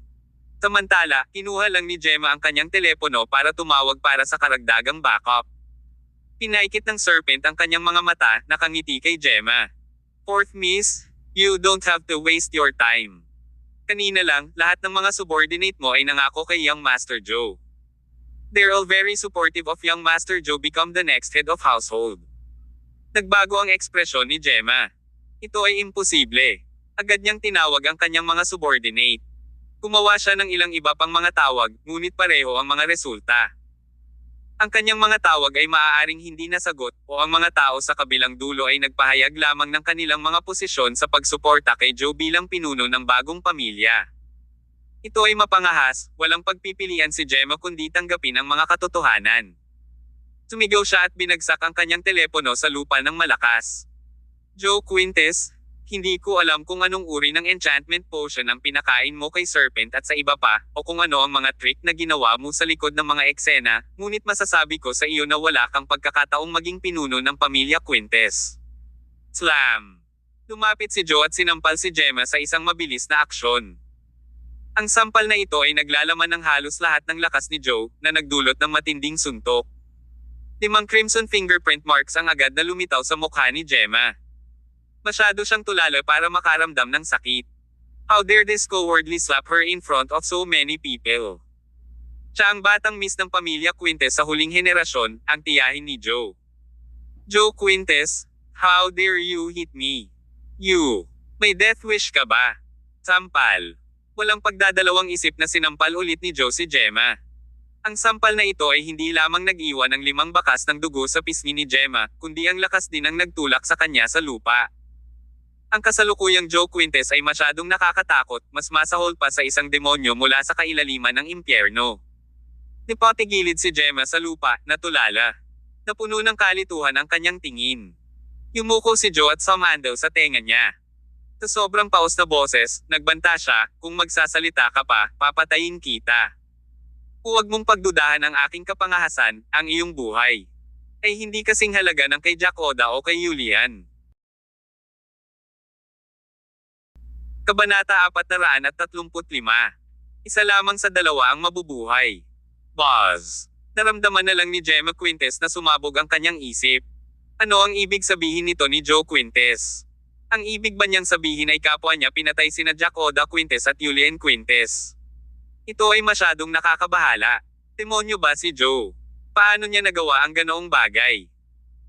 Samantala, kinuha lang ni Gemma ang kanyang telepono para tumawag para sa karagdagang backup. Pinaikit ng serpent ang kanyang mga mata, nakangiti kay Gemma. Fourth miss, you don't have to waste your time. Kanina lang, lahat ng mga subordinate mo ay nangako kay Young Master Joe. They're all very supportive of Young Master Joe become the next head of household. Nagbago ang ekspresyon ni Gemma. Ito ay imposible. Agad niyang tinawag ang kanyang mga subordinate. Gumawa siya ng ilang iba pang mga tawag, ngunit pareho ang mga resulta. Ang kanyang mga tawag ay maaaring hindi nasagot, o ang mga tao sa kabilang dulo ay nagpahayag lamang ng kanilang mga posisyon sa pagsuporta kay Joe bilang pinuno ng bagong pamilya. Ito ay mapangahas, walang pagpipilian si Gemma kundi tanggapin ang mga katotohanan. Sumigaw siya at binagsak ang kanyang telepono sa lupa ng malakas. Joe Quintes, hindi ko alam kung anong uri ng enchantment potion ang pinakain mo kay Serpent at sa iba pa, o kung ano ang mga trick na ginawa mo sa likod ng mga eksena, ngunit masasabi ko sa iyo na wala kang pagkakataong maging pinuno ng pamilya Quintes. Slam! Lumapit si Joe at sinampal si Gemma sa isang mabilis na aksyon. Ang sampal na ito ay naglalaman ng halos lahat ng lakas ni Joe, na nagdulot ng matinding suntok. 5 crimson fingerprint marks ang agad na lumitaw sa mukha ni Gemma. Masyado siyang tulala para makaramdam ng sakit. How dare this cowardly slap her in front of so many people? Siya ang batang miss ng pamilya Quintes sa huling henerasyon, ang tiyahin ni Joe. Joe Quintes, how dare you hit me? You, may death wish ka ba? Sampal. Walang pagdadalawang isip na sinampal ulit ni Joe si Gemma. Ang sampal na ito ay hindi lamang nag-iwan ng 5 bakas ng dugo sa pisngi ni Gemma, kundi ang lakas din ang nagtulak sa kanya sa lupa. Ang kasalukuyang Joe Quintes ay masyadong nakakatakot, mas masahol pa sa isang demonyo mula sa kailaliman ng impyerno. Nipatigilid si Gemma sa lupa, natulala. Napuno ng kalituhan ang kanyang tingin. Yumuko si Joe at sumandal sa tenga niya. Sa sobrang paos na boses, nagbanta siya, kung magsasalita ka pa, papatayin kita. Huwag mong pagdudahan ang aking kapangahasan, ang iyong buhay. Ay hindi kasing halaga ng kay Jack Oda o kay Julian. Kabanata 435. Isa lamang sa dalawa ang mabubuhay. Buzz. Naramdaman na lang ni Gemma Quintes na sumabog ang kanyang isip. Ano ang ibig sabihin nito ni Joe Quintes? Ang ibig ba niyang sabihin ay kapwa niya pinatay sina Jack Oda Quintes at Julian Quintes? Ito ay masyadong nakakabahala. Demonyo ba si Joe? Paano niya nagawa ang ganoong bagay?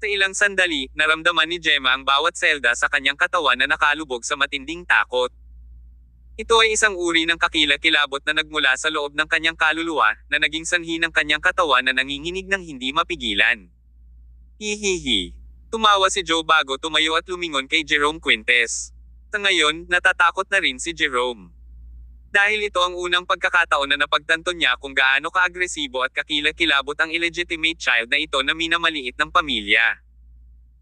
Sa ilang sandali, naramdaman ni Gemma ang bawat selda sa kanyang katawan na nakalubog sa matinding takot. Ito ay isang uri ng kakilakilabot na nagmula sa loob ng kanyang kaluluwa, na naging sanhi ng kanyang katawan na nanginginig ng hindi mapigilan. Hihihi. Tumawa si Joe bago tumayo at lumingon kay Jerome Quintes. Sa ngayon, natatakot na rin si Jerome. Dahil ito ang unang pagkakataon na napagtanto niya kung gaano kaagresibo at kakilakilabot ang illegitimate child na ito na minamaliit ng pamilya.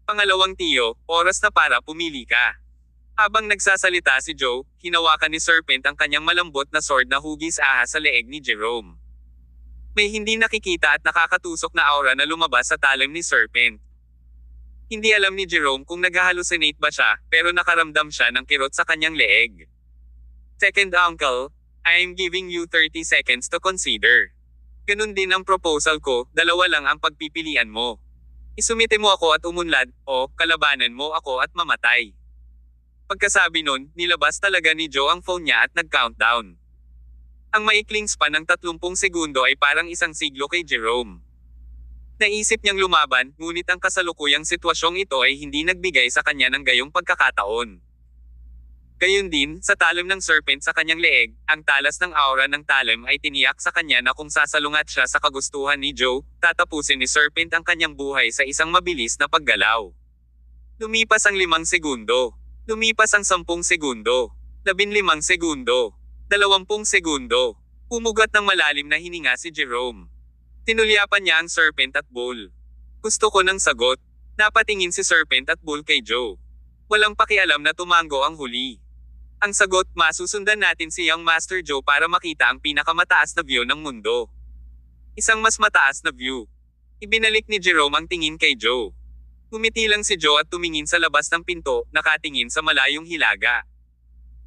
Pangalawang tiyo, oras na para pumili ka. Habang nagsasalita si Joe, hinawakan ni Serpent ang kanyang malambot na sword na hugis ahas sa leeg ni Jerome. May hindi nakikita at nakakatusok na aura na lumabas sa talim ni Serpent. Hindi alam ni Jerome kung nag-hallucinate ba siya, pero nakaramdam siya ng kirot sa kanyang leeg. Second uncle, I'm giving you 30 seconds to consider. Ganun din ang proposal ko, 2 lang ang pagpipilian mo. Isumite mo ako at umunlad, o kalabanan mo ako at mamatay. Pagkasabi nun, nilabas talaga ni Joe ang phone niya at nag-countdown. Ang maikling span ng 30 segundo ay parang isang siglo kay Jerome. Naisip niyang lumaban, ngunit ang kasalukuyang sitwasyong ito ay hindi nagbigay sa kanya ng gayong pagkakataon. Gayun din, sa talim ng Serpent sa kanyang leeg, ang talas ng aura ng talim ay tiniyak sa kanya na kung sasalungat siya sa kagustuhan ni Joe, tatapusin ni Serpent ang kanyang buhay sa isang mabilis na paggalaw. Lumipas ang 5 segundo. Lumipas ang 10 segundo. 15 segundo. 20 segundo. Pumugat ng malalim na hininga si Jerome. Tinulyapan niya ang Serpent at Bull. Gusto ko ng sagot. Napatingin si Serpent at Bull kay Joe. Walang pakialam na tumango ang huli. Ang sagot, masusundan natin si Young Master Joe para makita ang pinakamataas na view ng mundo. Isang mas mataas na view. Ibinalik ni Jerome ang tingin kay Joe. Umiti lang si Joe at tumingin sa labas ng pinto, nakatingin sa malayong hilaga.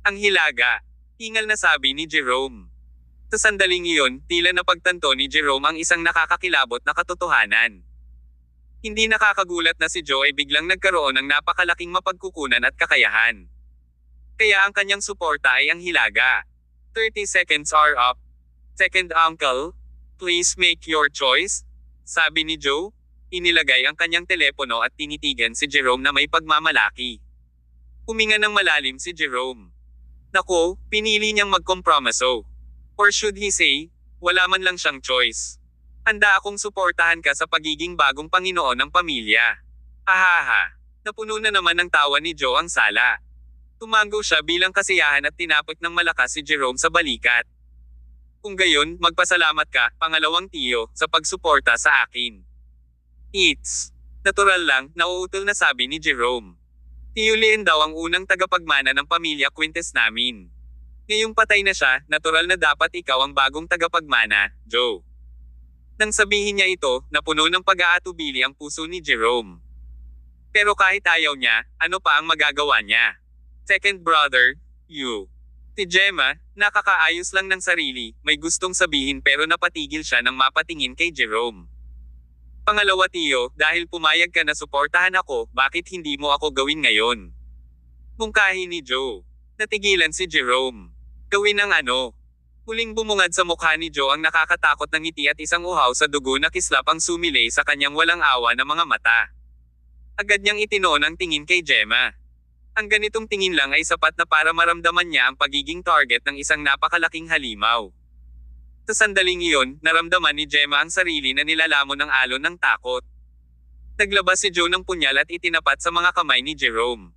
Ang hilaga. Hingal na sabi ni Jerome. Sa sandaling iyon, tila napagtanto ni Jerome ang isang nakakakilabot na katotohanan. Hindi nakakagulat na si Joe ay biglang nagkaroon ng napakalaking mapagkukunan at kakayahan. Kaya ang kanyang suporta ay ang hilaga. 30 seconds are up. Second uncle, please make your choice, sabi ni Joe. Inilagay ang kanyang telepono at tinitigan si Jerome na may pagmamalaki. Huminga ng malalim si Jerome. Nako, pinili niyang magkompromiso. Or should he say, wala man lang siyang choice. Handa akong suportahan ka sa pagiging bagong Panginoon ng pamilya. Ahaha. Napuno na naman ng tawa ni Joe ang sala. Tumango siya bilang kasiyahan at tinapik ng malakas si Jerome sa balikat. Kung gayon, magpasalamat ka, pangalawang tiyo, sa pagsuporta sa akin. It's natural lang, nauutol na sabi ni Jerome. Tiyuliin daw ang unang tagapagmana ng pamilya Quintes namin. Ngayong patay na siya, natural na dapat ikaw ang bagong tagapagmana, Joe. Nang sabihin niya ito, napuno ng pag-aatubili ang puso ni Jerome. Pero kahit ayaw niya, ano pa ang magagawa niya? Second brother, you. Si Gemma, nakakaayos lang ng sarili, may gustong sabihin pero napatigil siya nang mapatingin kay Jerome. Pangalawa tiyo, dahil pumayag ka na suportahan ako, bakit hindi mo ako gawin ngayon? Mungkahi ni Joe. Natigilan si Jerome. Gawin ang ano? Huling bumungad sa mukha ni Joe ang nakakatakot na ngiti at isang uhaw sa dugo na kislap ang sumilay sa kanyang walang awa na mga mata. Agad niyang itinoon ang tingin kay Gemma. Ang ganitong tingin lang ay sapat na para maramdaman niya ang pagiging target ng isang napakalaking halimaw. Sa sandaling iyon, naramdaman ni Gemma ang sarili na nilalamon ng alon ng takot. Naglabas si Joe ng punyal at itinapat sa mga kamay ni Jerome.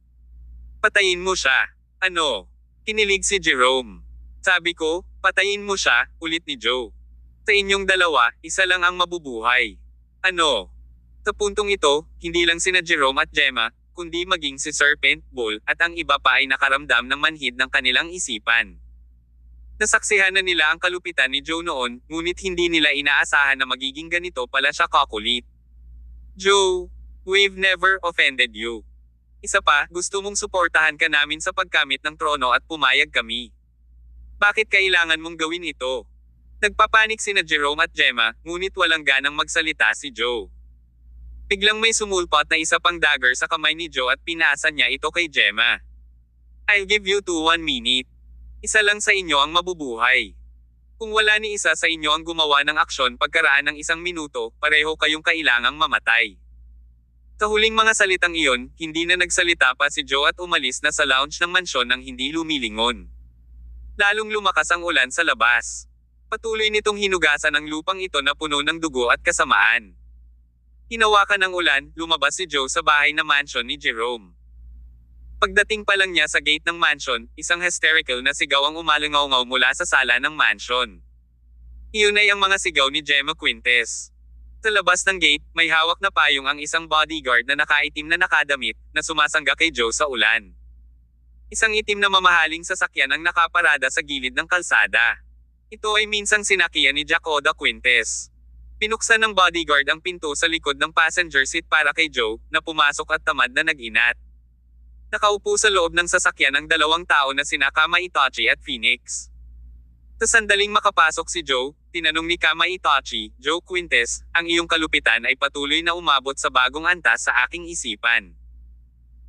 Patayin mo siya. Ano? Kinilig si Jerome. Sabi ko, patayin mo siya, ulit ni Joe. Sa inyong dalawa, isa lang ang mabubuhay. Ano? Sa puntong ito, hindi lang sina Jerome at Gemma, kundi maging si Serpent, Bull, at ang iba pa ay nakaramdam ng manhid ng kanilang isipan. Nasaksihan na nila ang kalupitan ni Joe noon, ngunit hindi nila inaasahan na magiging ganito pala siya kakulit. Joe, we've never offended you. Isa pa, gusto mong suportahan ka namin sa pagkamit ng trono at pumayag kami. Bakit kailangan mong gawin ito? Nagpapanik sina Jerome at Gemma, ngunit walang ganang magsalita si Joe. Biglang may sumulpot na isa pang dagger sa kamay ni Joe at pinasa niya ito kay Gemma. I'll give you 1 minute. Isa lang sa inyo ang mabubuhay. Kung wala ni isa sa inyo ang gumawa ng aksyon pagkaraan ng 1 minuto, pareho kayong kailangang mamatay. Sa huling mga salitang iyon, hindi na nagsalita pa si Joe at umalis na sa lounge ng mansyon nang hindi lumilingon. Lalong lumakas ang ulan sa labas. Patuloy nitong hinugasan ang lupang ito na puno ng dugo at kasamaan. Hinawakan ng ulan, lumabas si Joe sa bahay na mansion ni Jerome. Pagdating pa lang niya sa gate ng mansion, isang hysterical na sigaw ang umalingaw-ngaw mula sa sala ng mansion. Iyon ay ang mga sigaw ni Gemma Quintes. Sa labas ng gate, may hawak na payong ang isang bodyguard na nakaitim na nakadamit, na sumasangga kay Joe sa ulan. Isang itim na mamahaling sasakyan ang nakaparada sa gilid ng kalsada. Ito ay minsang sinakyan ni Jacoda Quintes. Pinuksan ng bodyguard ang pinto sa likod ng passenger seat para kay Joe, na pumasok at tamad na nag-inat. Nakaupo sa loob ng sasakyan ang 2 tao na sina Kama Itachi at Phoenix. Sa sandaling makapasok si Joe, tinanong ni Kama Itachi, Joe Quintes, ang iyong kalupitan ay patuloy na umabot sa bagong antas sa aking isipan.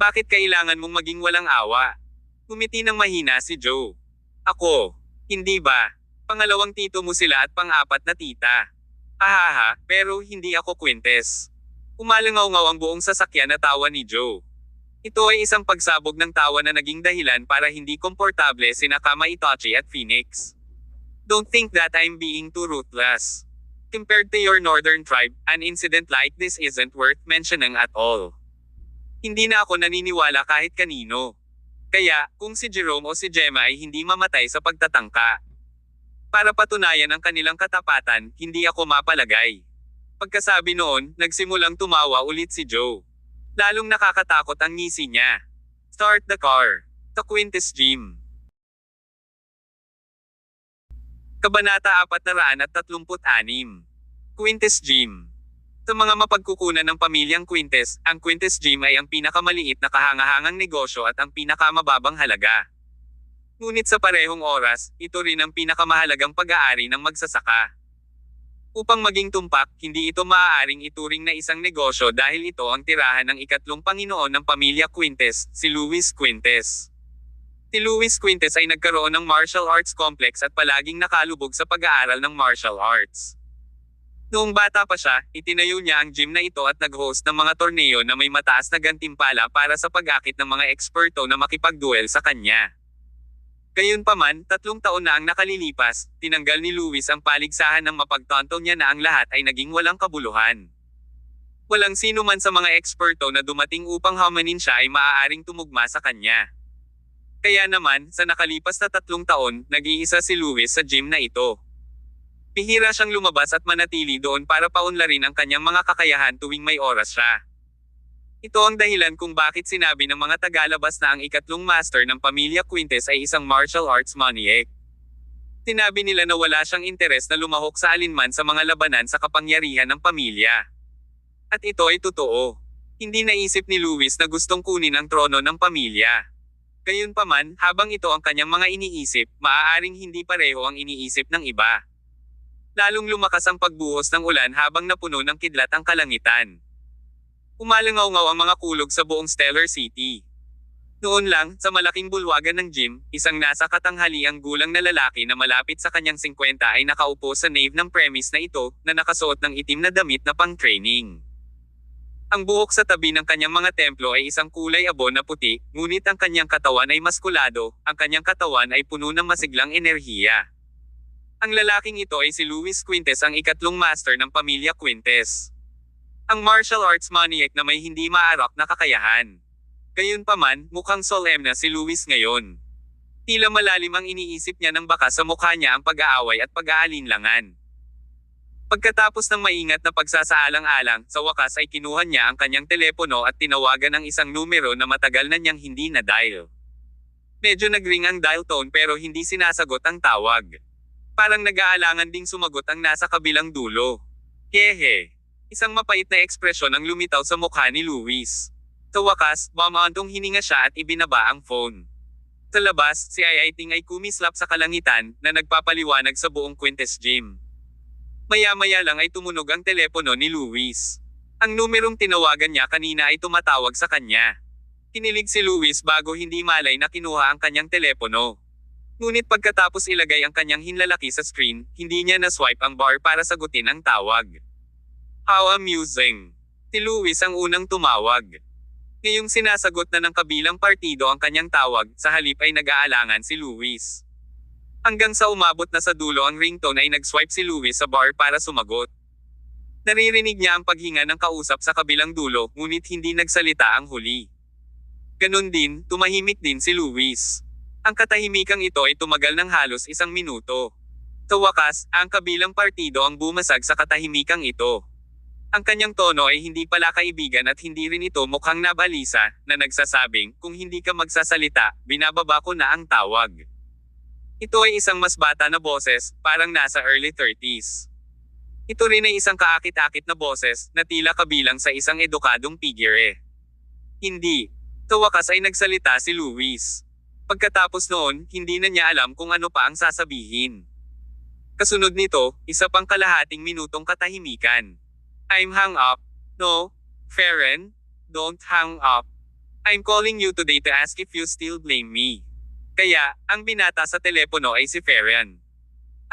Bakit kailangan mong maging walang awa? Ngumiti ng mahina si Joe. Ako, hindi ba? Pangalawang tito mo sila at pang-apat na tita. Ahaha, pero hindi ako Quintes. Umalingaw-ngaw ang buong sasakyan na tawa ni Joe. Ito ay isang pagsabog ng tawa na naging dahilan para hindi komportable sina Kama Itachi at Phoenix. Don't think that I'm being too ruthless. Compared to your northern tribe, an incident like this isn't worth mentioning at all. Hindi na ako naniniwala kahit kanino. Kaya, kung si Jerome o si Gemma ay hindi mamatay sa pagtatangka. Para patunayan ang kanilang katapatan, hindi ako mapalagay. Pagkasabi noon, nagsimulang tumawa ulit si Joe. Lalong nakakatakot ang ngisi niya. Start the car. Sa Quintes Gym. Kabanata 436. Quintes Gym. Sa mga mapagkukunan ng pamilyang Quintes, ang Quintes Gym ay ang pinakamaliit na kahangahangang negosyo at ang pinakamababang halaga. Ngunit sa parehong oras, ito rin ang pinakamahalagang pag-aari ng magsasaka. Upang maging tumpak, hindi ito maaaring ituring na isang negosyo dahil ito ang tirahan ng ikatlong Panginoon ng pamilya Quintes, si Luis Quintes. Si Luis Quintes ay nagkaroon ng martial arts complex at palaging nakalubog sa pag-aaral ng martial arts. Noong bata pa siya, itinayo niya ang gym na ito at nag-host ng mga torneo na may mataas na gantimpala para sa pag-akit ng mga eksperto na makipagduel sa kanya. Gayunpaman, 3 taon na ang nakalilipas, tinanggal ni Luis ang paligsahan ng mapagtanto niya na ang lahat ay naging walang kabuluhan. Walang sino man sa mga eksperto na dumating upang hamanin siya ay maaaring tumugma sa kanya. Kaya naman, sa nakalipas na 3 taon, nag-iisa si Luis sa gym na ito. Bihira siyang lumabas at manatili doon para paunlarin ang kanyang mga kakayahan tuwing may oras siya. Ito ang dahilan kung bakit sinabi ng mga tagalabas na ang ikatlong master ng pamilya Quintes ay isang martial arts maniac. Sinabi nila na wala siyang interes na lumahok sa alinman sa mga labanan sa kapangyarihan ng pamilya. At ito ay totoo. Hindi naisip ni Luis na gustong kunin ang trono ng pamilya. Gayunpaman, habang ito ang kanyang mga iniisip, maaaring hindi pareho ang iniisip ng iba. Lalong lumakas ang pagbuhos ng ulan habang napuno ng kidlat ang kalangitan. Umalangaw-ngaw ang mga kulog sa buong Stellar City. Noon lang, sa malaking bulwagan ng gym, isang nasa katanghaliang gulang na lalaki na malapit sa kanyang 50 ay nakaupo sa nave ng premise na ito, na nakasuot ng itim na damit na pang-training. Ang buhok sa tabi ng kanyang mga templo ay isang kulay abo na puti, ngunit ang kanyang katawan ay maskulado, ang kanyang katawan ay puno ng masiglang enerhiya. Ang lalaking ito ay si Luis Quintes, ang ikatlong master ng pamilya Quintes. Ang martial arts maniac na may hindi maarak na kakayahan. Gayunpaman, mukhang solemn na si Luis ngayon. Tila malalim ang iniisip niya nang baka sa mukha niya ang pag-aaway at pag-aalinlangan. Pagkatapos ng maingat na pagsasaalang-alang, sa wakas ay kinuha niya ang kanyang telepono at tinawagan ang isang numero na matagal na niyang hindi na-dial. Medyo nagring ang dial tone pero hindi sinasagot ang tawag. Parang nag-aalangan ding sumagot ang nasa kabilang dulo. Hehe. Isang mapait na ekspresyon ang lumitaw sa mukha ni Luis. Sa wakas, mamaantong hininga siya at ibinaba ang phone. Sa labas, si Aiting ay kumislap sa kalangitan, na nagpapaliwanag sa buong Quintes gym. Maya-maya lang ay tumunog ang telepono ni Luis. Ang numerong tinawagan niya kanina ay tumatawag sa kanya. Kinilig si Luis bago hindi malay na kinuha ang kanyang telepono. Ngunit pagkatapos ilagay ang kanyang hinlalaki sa screen, hindi niya na-swipe ang bar para sagutin ang tawag. How amusing! Si Luis ang unang tumawag. Ngayong sinasagot na ng kabilang partido ang kanyang tawag, sa halip ay nag-aalangan si Luis. Hanggang sa umabot na sa dulo ang ringtone ay nag-swipe si Luis sa bar para sumagot. Naririnig niya ang paghinga ng kausap sa kabilang dulo, ngunit hindi nagsalita ang huli. Ganon din, tumahimik din si Luis. Ang katahimikang ito ay tumagal ng halos 1 minuto. Sa wakas, ang kabilang partido ang bumasag sa katahimikang ito. Ang kanyang tono ay hindi pala kaibigan at hindi rin ito mukhang nabalisa, na nagsasabing, kung hindi ka magsasalita, binababa ko na ang tawag. Ito ay isang mas bata na boses, parang nasa early 30s. Ito rin ay isang kaakit-akit na boses, na tila kabilang sa isang edukadong figure. Hindi. Sa wakas ay nagsalita si Luis. Pagkatapos noon, hindi na niya alam kung ano pa ang sasabihin. Kasunod nito, isa pang kalahating minutong katahimikan. I'm hung up. No, Farron, don't hang up. I'm calling you today to ask if you still blame me. Kaya, ang binata sa telepono ay si Farron.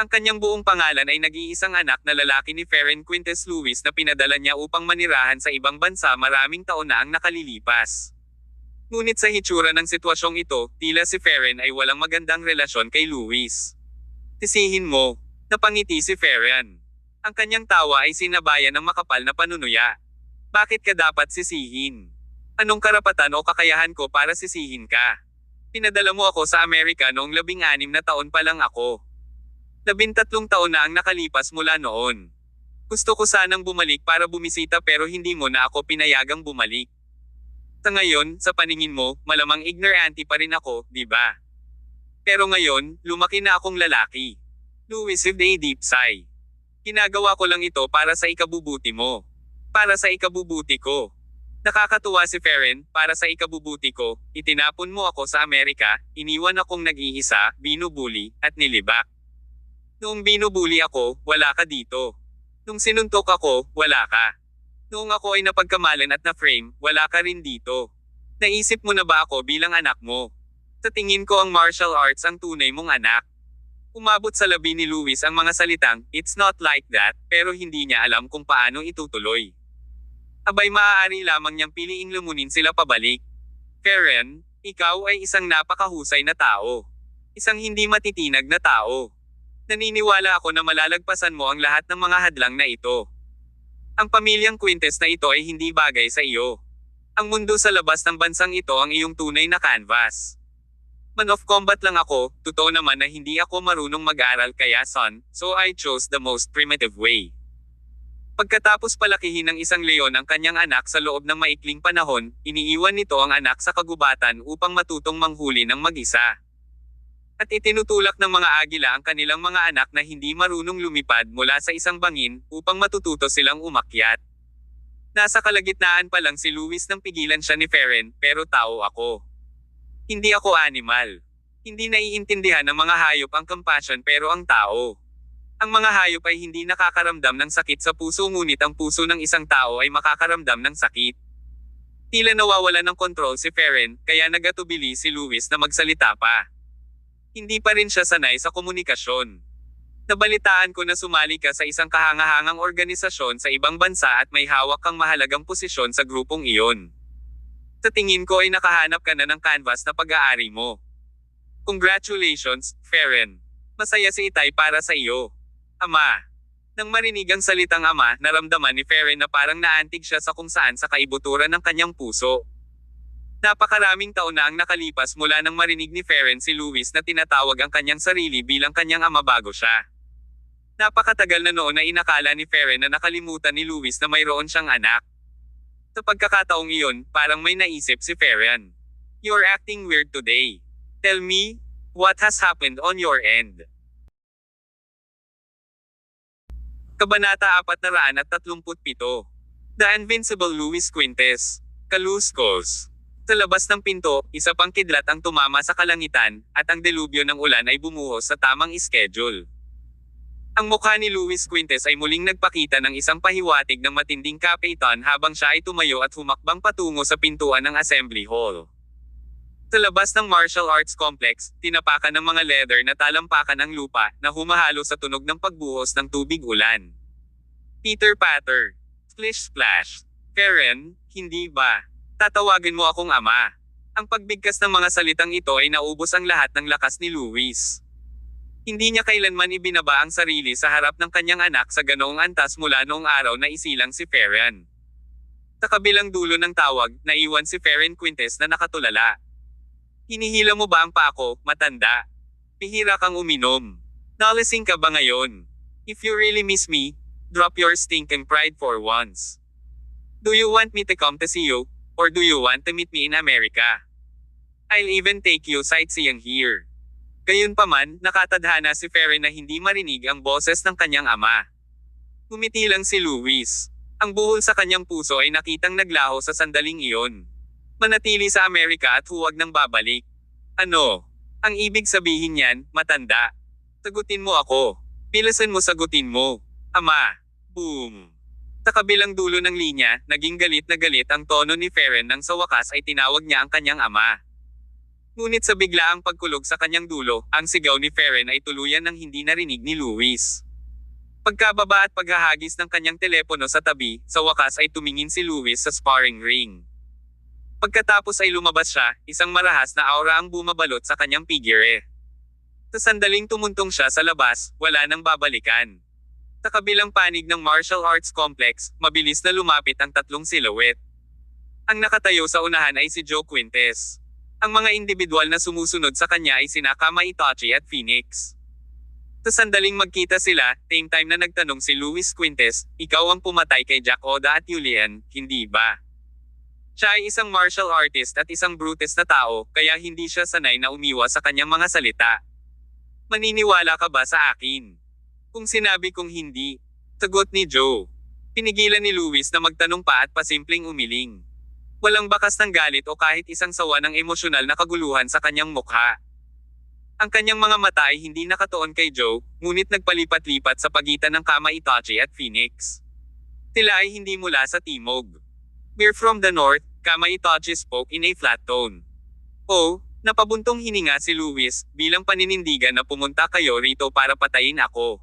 Ang kanyang buong pangalan ay nag-iisang anak na lalaki ni Farron Quintes Luis na pinadala niya upang manirahan sa ibang bansa maraming taon na ang nakalilipas. Ngunit sa hitsura ng sitwasyong ito, tila si Farron ay walang magandang relasyon kay Luis. Tisihin mo, napangiti si Farron. Ang kanyang tawa ay sinabayan ng makapal na panunuya. Bakit ka dapat sisihin? Anong karapatan o kakayahan ko para sisihin ka? Pinadala mo ako sa Amerika noong 16 na taon pa lang ako. 13 taon na ang nakalipas mula noon. Gusto ko sanang bumalik para bumisita pero hindi mo na ako pinayagang bumalik. Sa ngayon, sa paningin mo, malamang ignorante pa rin ako, di ba? Pero ngayon, lumaki na akong lalaki. Luis with a deep sigh. Ginagawa ko lang ito para sa ikabubuti mo. Para sa ikabubuti ko. Nakakatuwa si Farron, para sa ikabubuti ko, itinapon mo ako sa Amerika, iniwan akong nag-iisa, binubuli, at nilibak. Noong binubuli ako, wala ka dito. Nung sinuntok ako, wala ka. Noong ako ay napagkamalan at na-frame, wala ka rin dito. Naisip mo na ba ako bilang anak mo? Sa tingin ko ang martial arts ang tunay mong anak. Umabot sa labi ni Luis ang mga salitang, "It's not like that," pero hindi niya alam kung paano itutuloy. Abay maaari lamang niyang piliing lumunin sila pabalik. Karen, ikaw ay isang napakahusay na tao. Isang hindi matitinag na tao. Naniniwala ako na malalagpasan mo ang lahat ng mga hadlang na ito. Ang pamilyang Quintes na ito ay hindi bagay sa iyo. Ang mundo sa labas ng bansang ito ang iyong tunay na canvas. Man of combat lang ako, totoo naman na hindi ako marunong mag-aral kaya son, so I chose the most primitive way. Pagkatapos palakihin ng isang leon ang kanyang anak sa loob ng maikling panahon, iniiwan nito ang anak sa kagubatan upang matutong manghuli ng mag-isa. At itinutulak ng mga agila ang kanilang mga anak na hindi marunong lumipad mula sa isang bangin upang matututo silang umakyat. Nasa kalagitnaan pa lang si Luis nang pigilan siya ni Feren, pero tao ako. Hindi ako animal. Hindi naiintindihan ng mga hayop ang compassion pero ang tao. Ang mga hayop ay hindi nakakaramdam ng sakit sa puso ngunit ang puso ng isang tao ay makakaramdam ng sakit. Tila nawawala ng kontrol si Feren, kaya nagatubili si Luis na magsalita pa. Hindi pa rin siya sanay sa komunikasyon. Nabalitaan ko na sumali ka sa isang kahangahangang organisasyon sa ibang bansa at may hawak kang mahalagang posisyon sa grupong iyon. Sa tingin ko ay nakahanap ka na ng canvas na pag-aari mo. Congratulations, Feren. Masaya si Itay para sa iyo. Ama. Nang marinig ang salitang ama, naramdaman ni Feren na parang naantig siya sa kung saan sa kaibuturan ng kanyang puso. Napakaraming taon na ang nakalipas mula nang marinig ni Feren si Luis na tinatawag ang kanyang sarili bilang kanyang ama bago siya. Napakatagal na noon na inakala ni Feren na nakalimutan ni Luis na mayroon siyang anak. Sa pagkakataong iyon, parang may naisip si Feren. You're acting weird today. Tell me, what has happened on your end? Kabanata 437. The Invincible Luis Quintes. Kaluskos. Sa labas ng pinto, isa pang kidlat ang tumama sa kalangitan, at ang delubyo ng ulan ay bumuhos sa tamang schedule. Ang mukha ni Luis Quintes ay muling nagpakita ng isang pahiwatig ng matinding kapitan habang siya ay tumayo at humakbang patungo sa pintuan ng Assembly Hall. Sa labas ng martial arts complex, tinapakan ng mga leather na talampakan ang lupa na humahalo sa tunog ng pagbuhos ng tubig ulan. Peter Patter. Splish splash. Karen, hindi ba? Tatawagin mo akong ama. Ang pagbigkas ng mga salitang ito ay naubos ang lahat ng lakas ni Luis. Hindi niya kailanman ibinaba ang sarili sa harap ng kanyang anak sa ganoong antas mula noong araw na isilang si Feren. Sa kabilang dulo ng tawag, naiwan si Feren Quintes na nakatulala. Hinihila mo ba ang pako, matanda? Pihira kang uminom. Nalasing ka ba ngayon? If you really miss me, drop your stinking pride for once. Do you want me to come to see you, or do you want to meet me in America? I'll even take you sightseeing here. Gayunpaman, nakatadhana si Feren na hindi marinig ang boses ng kanyang ama. Ngumiti lang si Luis. Ang buhol sa kanyang puso ay nakitang naglaho sa sandaling iyon. Manatili sa Amerika at huwag nang babalik. Ano? Ang ibig sabihin niyan, matanda. Sagutin mo ako. Pilasan mo sagutin mo. Ama. Boom. Sa kabilang dulo ng linya, naging galit na galit ang tono ni Feren nang sa wakas ay tinawag niya ang kanyang ama. Ngunit sa biglaang pagkulog sa kanyang dulo, ang sigaw ni Feren ay tuluyan ng hindi narinig ni Luis. Pagkababa at paghahagis ng kanyang telepono sa tabi, sa wakas ay tumingin si Luis sa sparring ring. Pagkatapos ay lumabas siya, isang marahas na aura ang bumabalot sa kanyang figure. Sa sandaling tumuntong siya sa labas, wala nang babalikan. Sa kabilang panig ng martial arts complex, mabilis na lumapit ang tatlong silhouette. Ang nakatayo sa unahan ay si Joe Quintes. Ang mga individual na sumusunod sa kanya ay sina Kama Itachi at Phoenix. Sa sandaling magkita sila, same time na nagtanong si Luis Quintes, ikaw ang pumatay kay Jack Oda at Julian, hindi ba? Siya ay isang martial artist at isang brutes na tao, kaya hindi siya sanay na umiwas sa kanyang mga salita. Maniniwala ka ba sa akin? Kung sinabi kong hindi, sagot ni Joe. Pinigilan ni Luis na magtanong pa at pasimpleng umiling. Walang bakas ng galit o kahit isang sawa ng emosyonal na kaguluhan sa kanyang mukha. Ang kanyang mga mata ay hindi nakatuon kay Joe, ngunit nagpalipat-lipat sa pagitan ng Kama Itachi at Phoenix. Sila ay hindi mula sa timog. We're from the north, Kama Itachi spoke in a flat tone. Oh, Napabuntong hininga si Luis, bilang paninindigan na pumunta kayo rito para patayin ako.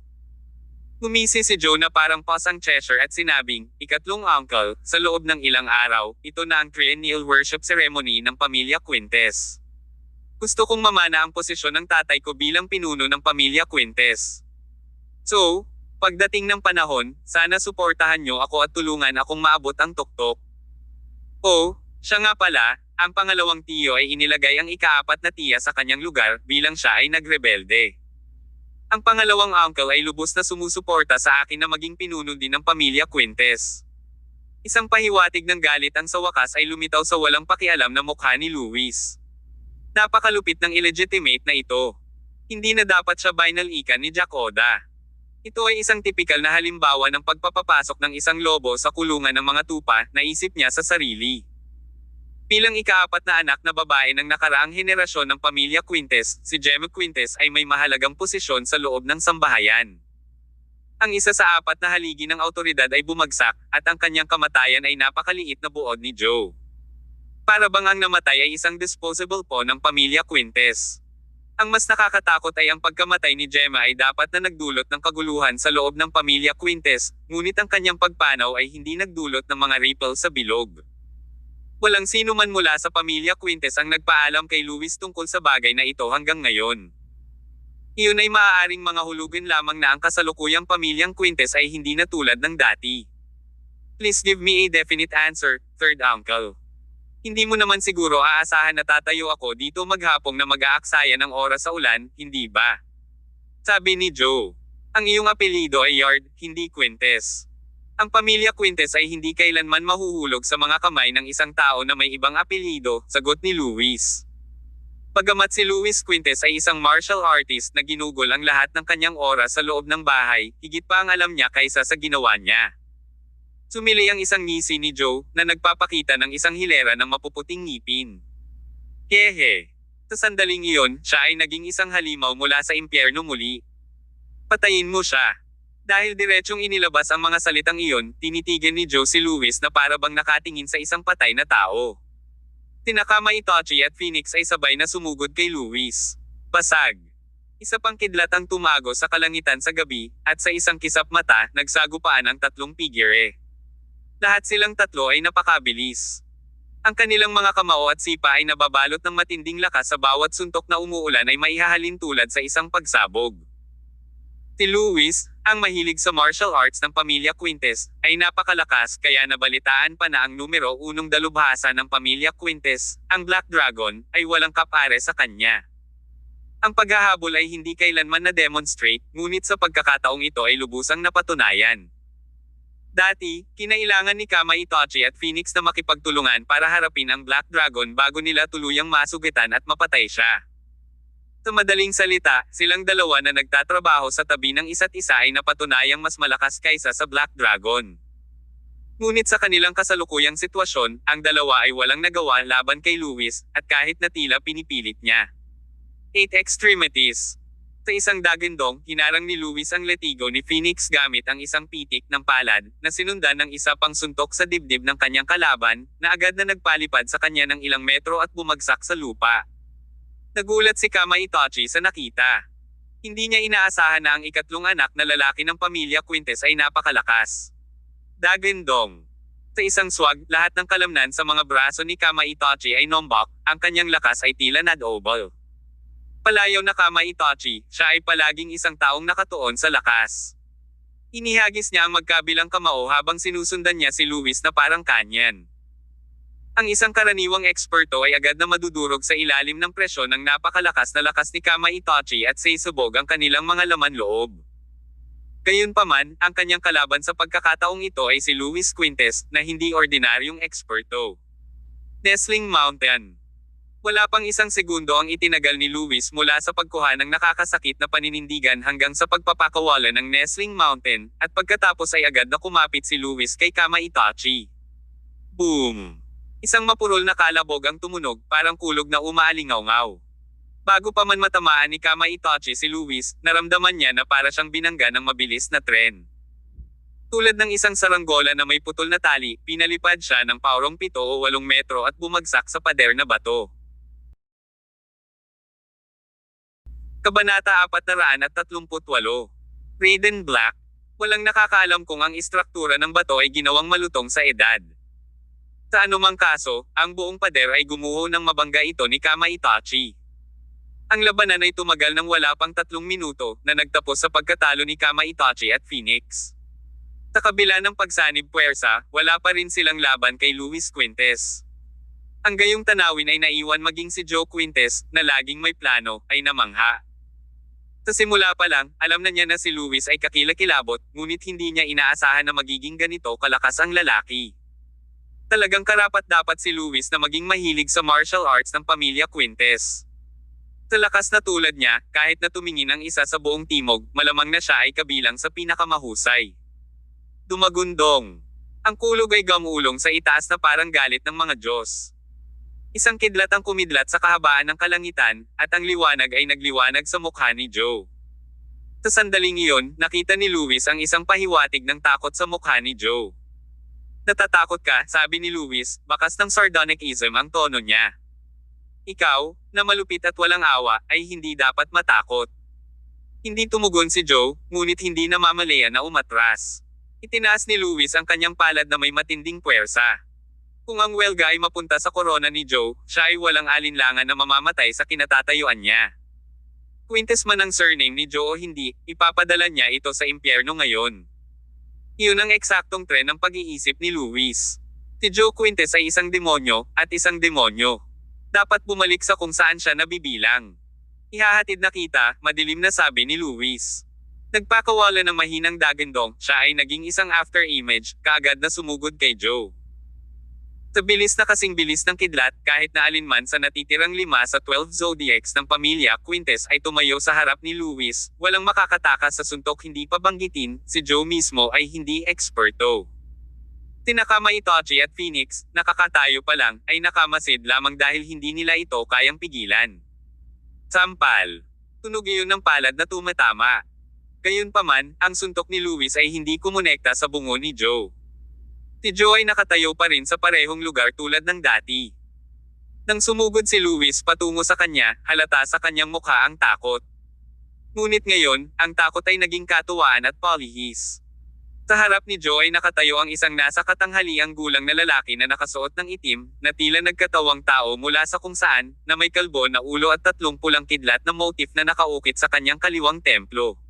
Gumisi si Joe na parang pasang Cheshire at sinabing, ikatlong uncle, sa loob ng ilang araw, ito na ang triennial worship ceremony ng pamilya Quintes. Gusto kong mamana ang posisyon ng tatay ko bilang pinuno ng pamilya Quintes. So, pagdating ng panahon, sana suportahan nyo ako at tulungan akong maabot ang tuktok. Oh, siya nga pala, ang pangalawang tiyo ay inilagay ang ikaapat na tiya sa kanyang lugar bilang siya ay nagrebelde. Ang pangalawang uncle ay lubos na sumusuporta sa akin na maging pinuno din ng pamilya Quintes. Isang pahiwatig ng galit ang sa wakas ay lumitaw sa walang pakialam na mukha ni Luis. Napakalupit ng illegitimate na ito. Hindi na dapat siya binalikan ni Jack Oda. Ito ay isang tipikal na halimbawa ng pagpapapasok ng isang lobo sa kulungan ng mga tupa, naisip niya sa sarili. Bilang ikaapat na anak na babae ng nakaraang henerasyon ng pamilya Quintes, si Gemma Quintes ay may mahalagang posisyon sa loob ng sambahayan. Ang isa sa apat na haligi ng awtoridad ay bumagsak, at ang kanyang kamatayan ay napakaliit na buod ni Joe. Para bang ang namatay ay isang disposable po ng pamilya Quintes. Ang mas nakakatakot ay ang pagkamatay ni Gemma ay dapat na nagdulot ng kaguluhan sa loob ng pamilya Quintes, ngunit ang kanyang pagpanaw ay hindi nagdulot ng mga ripple sa bilog. Walang sino man mula sa pamilya Quintes ang nagpaalam kay Luis tungkol sa bagay na ito hanggang ngayon. Iyon ay maaaring mga hulugan lamang na ang kasalukuyang pamilyang Quintes ay hindi na tulad ng dati. Please give me a definite answer, third uncle. Hindi mo naman siguro aasahan na tatayo ako dito maghapong na mag-aaksaya ng oras sa ulan, hindi ba? Sabi ni Joe. Ang iyong apelyido ay Yard, hindi Quintes. Ang pamilya Quintes ay hindi kailanman mahuhulog sa mga kamay ng isang tao na may ibang apelyido, sagot ni Luis. Bagamat si Luis Quintes ay isang martial artist na ginugol ang lahat ng kanyang oras sa loob ng bahay, higit pa ang alam niya kaysa sa ginawa niya. Sumili ang isang ngisi ni Joe, na nagpapakita ng isang hilera ng mapuputing ngipin. Hehe. Sa sandaling iyon, siya ay naging isang halimaw mula sa impyerno muli. Patayin mo siya. Dahil diretsyong inilabas ang mga salitang iyon, tinitigan ni Joe si Luis na para bang nakatingin sa isang patay na tao. Tinakama Itachi at Phoenix ay sabay na sumugod kay Luis. Basag. Isa pang kidlat ang tumago sa kalangitan sa gabi, at sa isang kisap mata, nagsagupaan ang tatlong figure. Lahat silang tatlo ay napakabilis. Ang kanilang mga kamao at sipa ay nababalot ng matinding lakas sa bawat suntok na umuulan ay maihahalin tulad sa isang pagsabog. Si Luis, ang mahilig sa martial arts ng pamilya Quintes, ay napakalakas kaya nabalitaan pa na ang numero 1 dalubhasa ng pamilya Quintes, ang Black Dragon, ay walang kapare sa kanya. Ang paghahabol ay hindi kailanman na-demonstrate, ngunit sa pagkakataong ito ay lubusang napatunayan. Dati, kinailangan ni Kama Itachi at Phoenix na makipagtulungan para harapin ang Black Dragon bago nila tuluyang masugitan at mapatay siya. Sa madaling salita, silang dalawa na nagtatrabaho sa tabi ng isa't isa ay napatunayang mas malakas kaysa sa Black Dragon. Ngunit sa kanilang kasalukuyang sitwasyon, ang dalawa ay walang nagawa laban kay Luis, at kahit na tila pinipilit niya. 8 extremities. Sa isang dagandong, hinarang ni Luis ang letigo ni Phoenix gamit ang isang pitik ng palad, na sinundan ng isa pang suntok sa dibdib ng kanyang kalaban, na agad na nagpalipad sa kanya ng ilang metro at bumagsak sa lupa. Nagulat si Kama Itachi sa nakita. Hindi niya inaasahan na ang ikatlong anak na lalaki ng pamilya Quintes ay napakalakas. Dagandong. Sa isang swag, lahat ng kalamnan sa mga braso ni Kama Itachi ay nombok, ang kanyang lakas ay tila nadobol. Palayaw na Kama Itachi, siya ay palaging isang taong nakatuon sa lakas. Inihagis niya ang magkabilang kamao habang sinusundan niya si Luis na parang kanyan. Ang isang karaniwang eksperto ay agad na madudurog sa ilalim ng presyon ng napakalakas na lakas ni Kama Itachi at saysabog ang kanilang mga laman loob. Gayunpaman, ang kanyang kalaban sa pagkakataong ito ay si Luis Quintes, na hindi ordinaryong eksperto. Nestling Mountain. Wala pang isang segundo ang itinagal ni Luis mula sa pagkuha ng nakakasakit na paninindigan hanggang sa pagpapakawala ng Nestling Mountain, at pagkatapos ay agad na kumapit si Luis kay Kama Itachi. Boom! Isang mapurol na kalabog ang tumunog, parang kulog na umaalingaw-ngaw. Bago pa man matamaan ni Kama Itachi si Luis, naramdaman niya na para siyang binangga ng mabilis na tren. Tulad ng isang saranggola na may putol na tali, pinalipad siya ng paurong 7 o 8 metro at bumagsak sa pader na bato. Kabanata 438. Raiden Black. Walang nakakaalam kung ang istruktura ng bato ay ginawang malutong sa edad. Sa anumang kaso, ang buong pader ay gumuho ng mabangga ito ni Kama Itachi. Ang labanan ay tumagal ng wala pang 3 minuto na nagtapos sa pagkatalo ni Kama Itachi at Phoenix. Sa kabila ng pagsanib puwersa, wala pa rin silang laban kay Luis Quintes. Ang gayong tanawin ay naiwan maging si Joe Quintes, na laging may plano, ay namangha. Sa simula pa lang, alam na niya na si Luis ay kakilakilabot, ngunit hindi niya inaasahan na magiging ganito kalakas ang lalaki. Talagang karapat-dapat si Luis na maging mahilig sa martial arts ng pamilya Quintes. Sa lakas na tulad niya, kahit na tumingin ang isa sa buong timog, malamang na siya ay kabilang sa pinakamahusay. Dumagundong. Ang kulog ay gamulong sa itaas na parang galit ng mga Diyos. Isang kidlat ang kumidlat sa kahabaan ng kalangitan, at ang liwanag ay nagliwanag sa mukha ni Joe. Sa sandaling iyon, nakita ni Luis ang isang pahiwatig ng takot sa mukha ni Joe. "Natatakot ka?" sabi ni Luis, bakas ng sardonicism ang tono niya. "Ikaw, na malupit at walang awa, ay hindi dapat matakot." Hindi tumugon si Joe, ngunit hindi namamalayan na umatras. Itinaas ni Luis ang kanyang palad na may matinding puwersa. Kung ang welga ay mapunta sa korona ni Joe, siya ay walang alinlangan na mamamatay sa kinatatayuan niya. Quintes man ang surname ni Joe o hindi, ipapadala niya ito sa impyerno ngayon. Iyon ang eksaktong tren ng pag-iisip ni Luis. Si Joe Quintes ay isang demonyo, at isang demonyo. Dapat bumalik sa kung saan siya nabibilang. Ihahatid na kita, madilim na sabi ni Luis. Nagpakawala ng mahinang dagandong, siya ay naging isang after-image, kaagad na sumugod kay Joe. Sa bilis na kasing bilis ng kidlat, kahit na alinman sa natitirang 5 sa 12 zodiacs ng pamilya Quintes ay tumayo sa harap ni Luis, walang makakatakas sa suntok hindi pa banggitin, si Joe mismo ay hindi eksperto. Sina Kama Itachi at Phoenix, nakakatayo pa lang, ay nakamasid lamang dahil hindi nila ito kayang pigilan. Sampal. Tunog iyon ng palad na tumatama. Gayunpaman, ang suntok ni Luis ay hindi kumonekta sa bungo ni Joe. Si Joe ay nakatayo pa rin sa parehong lugar tulad ng dati. Nang sumugod si Luis patungo sa kanya, halata sa kanyang mukha ang takot. Ngunit ngayon, ang takot ay naging katuwaan at palihis. Sa harap ni Joe ay nakatayo ang isang nasa katanghaliang gulang na lalaki na nakasuot ng itim, na tila nagkatawang tao mula sa kung saan, na may kalbo na ulo at 3 pulang kidlat na motif na nakaukit sa kanyang kaliwang templo.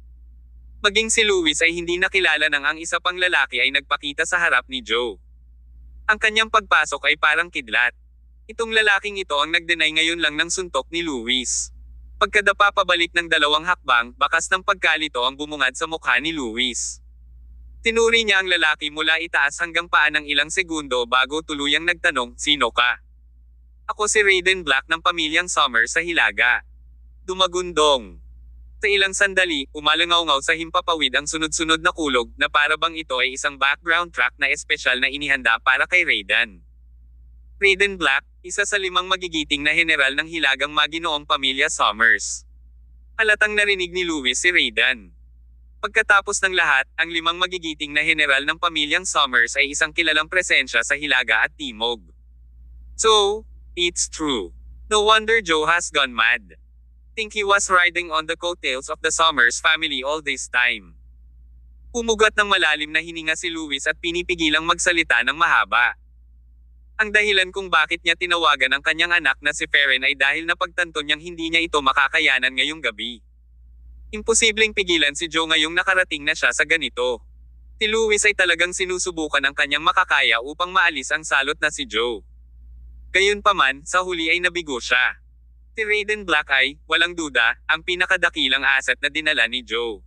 Maging si Luis ay hindi nakilala nang ang isa pang lalaki ay nagpakita sa harap ni Joe. Ang kanyang pagpasok ay parang kidlat. Itong lalaking ito ang nagdenay ngayon lang ng suntok ni Luis. Pagkadapa pabalik ng 2 hakbang, bakas ng pagkalito ang bumungad sa mukha ni Luis. Tinuri niya ang lalaki mula itaas hanggang paa ng ilang segundo bago tuluyang nagtanong, "Sino ka?" "Ako si Raiden Black ng pamilyang Summers sa Hilaga." Dumagundong. Sa ilang sandali, umalangaw-ngaw sa himpapawid ang sunod-sunod na kulog, na para bang ito ay isang background track na espesyal na inihanda para kay Raiden. Raiden Black, isa sa 5 magigiting na general ng hilagang maginoong pamilya Summers. Halatang narinig ni Luis si Raiden. Pagkatapos ng lahat, ang 5 magigiting na general ng pamilyang Summers ay isang kilalang presensya sa Hilaga at Timog. So, it's true. No wonder Joe has gone mad. Think he was riding on the coattails of the Summers family all this time. Umugat ng malalim na hininga si Luis at pinipigilang magsalita ng mahaba. Ang dahilan kung bakit niya tinawagan ang kanyang anak na si Feren ay dahil napagtanto niyang hindi niya ito makakayanan ngayong gabi. Imposibleng pigilan si Joe ngayong nakarating na siya sa ganito. Si Luis ay talagang sinusubukan ang kanyang makakaya upang maalis ang salot na si Joe. Gayunpaman, sa huli ay nabigo siya. Si Raiden Black ay, walang duda, ang pinakadakilang asset na dinala ni Joe.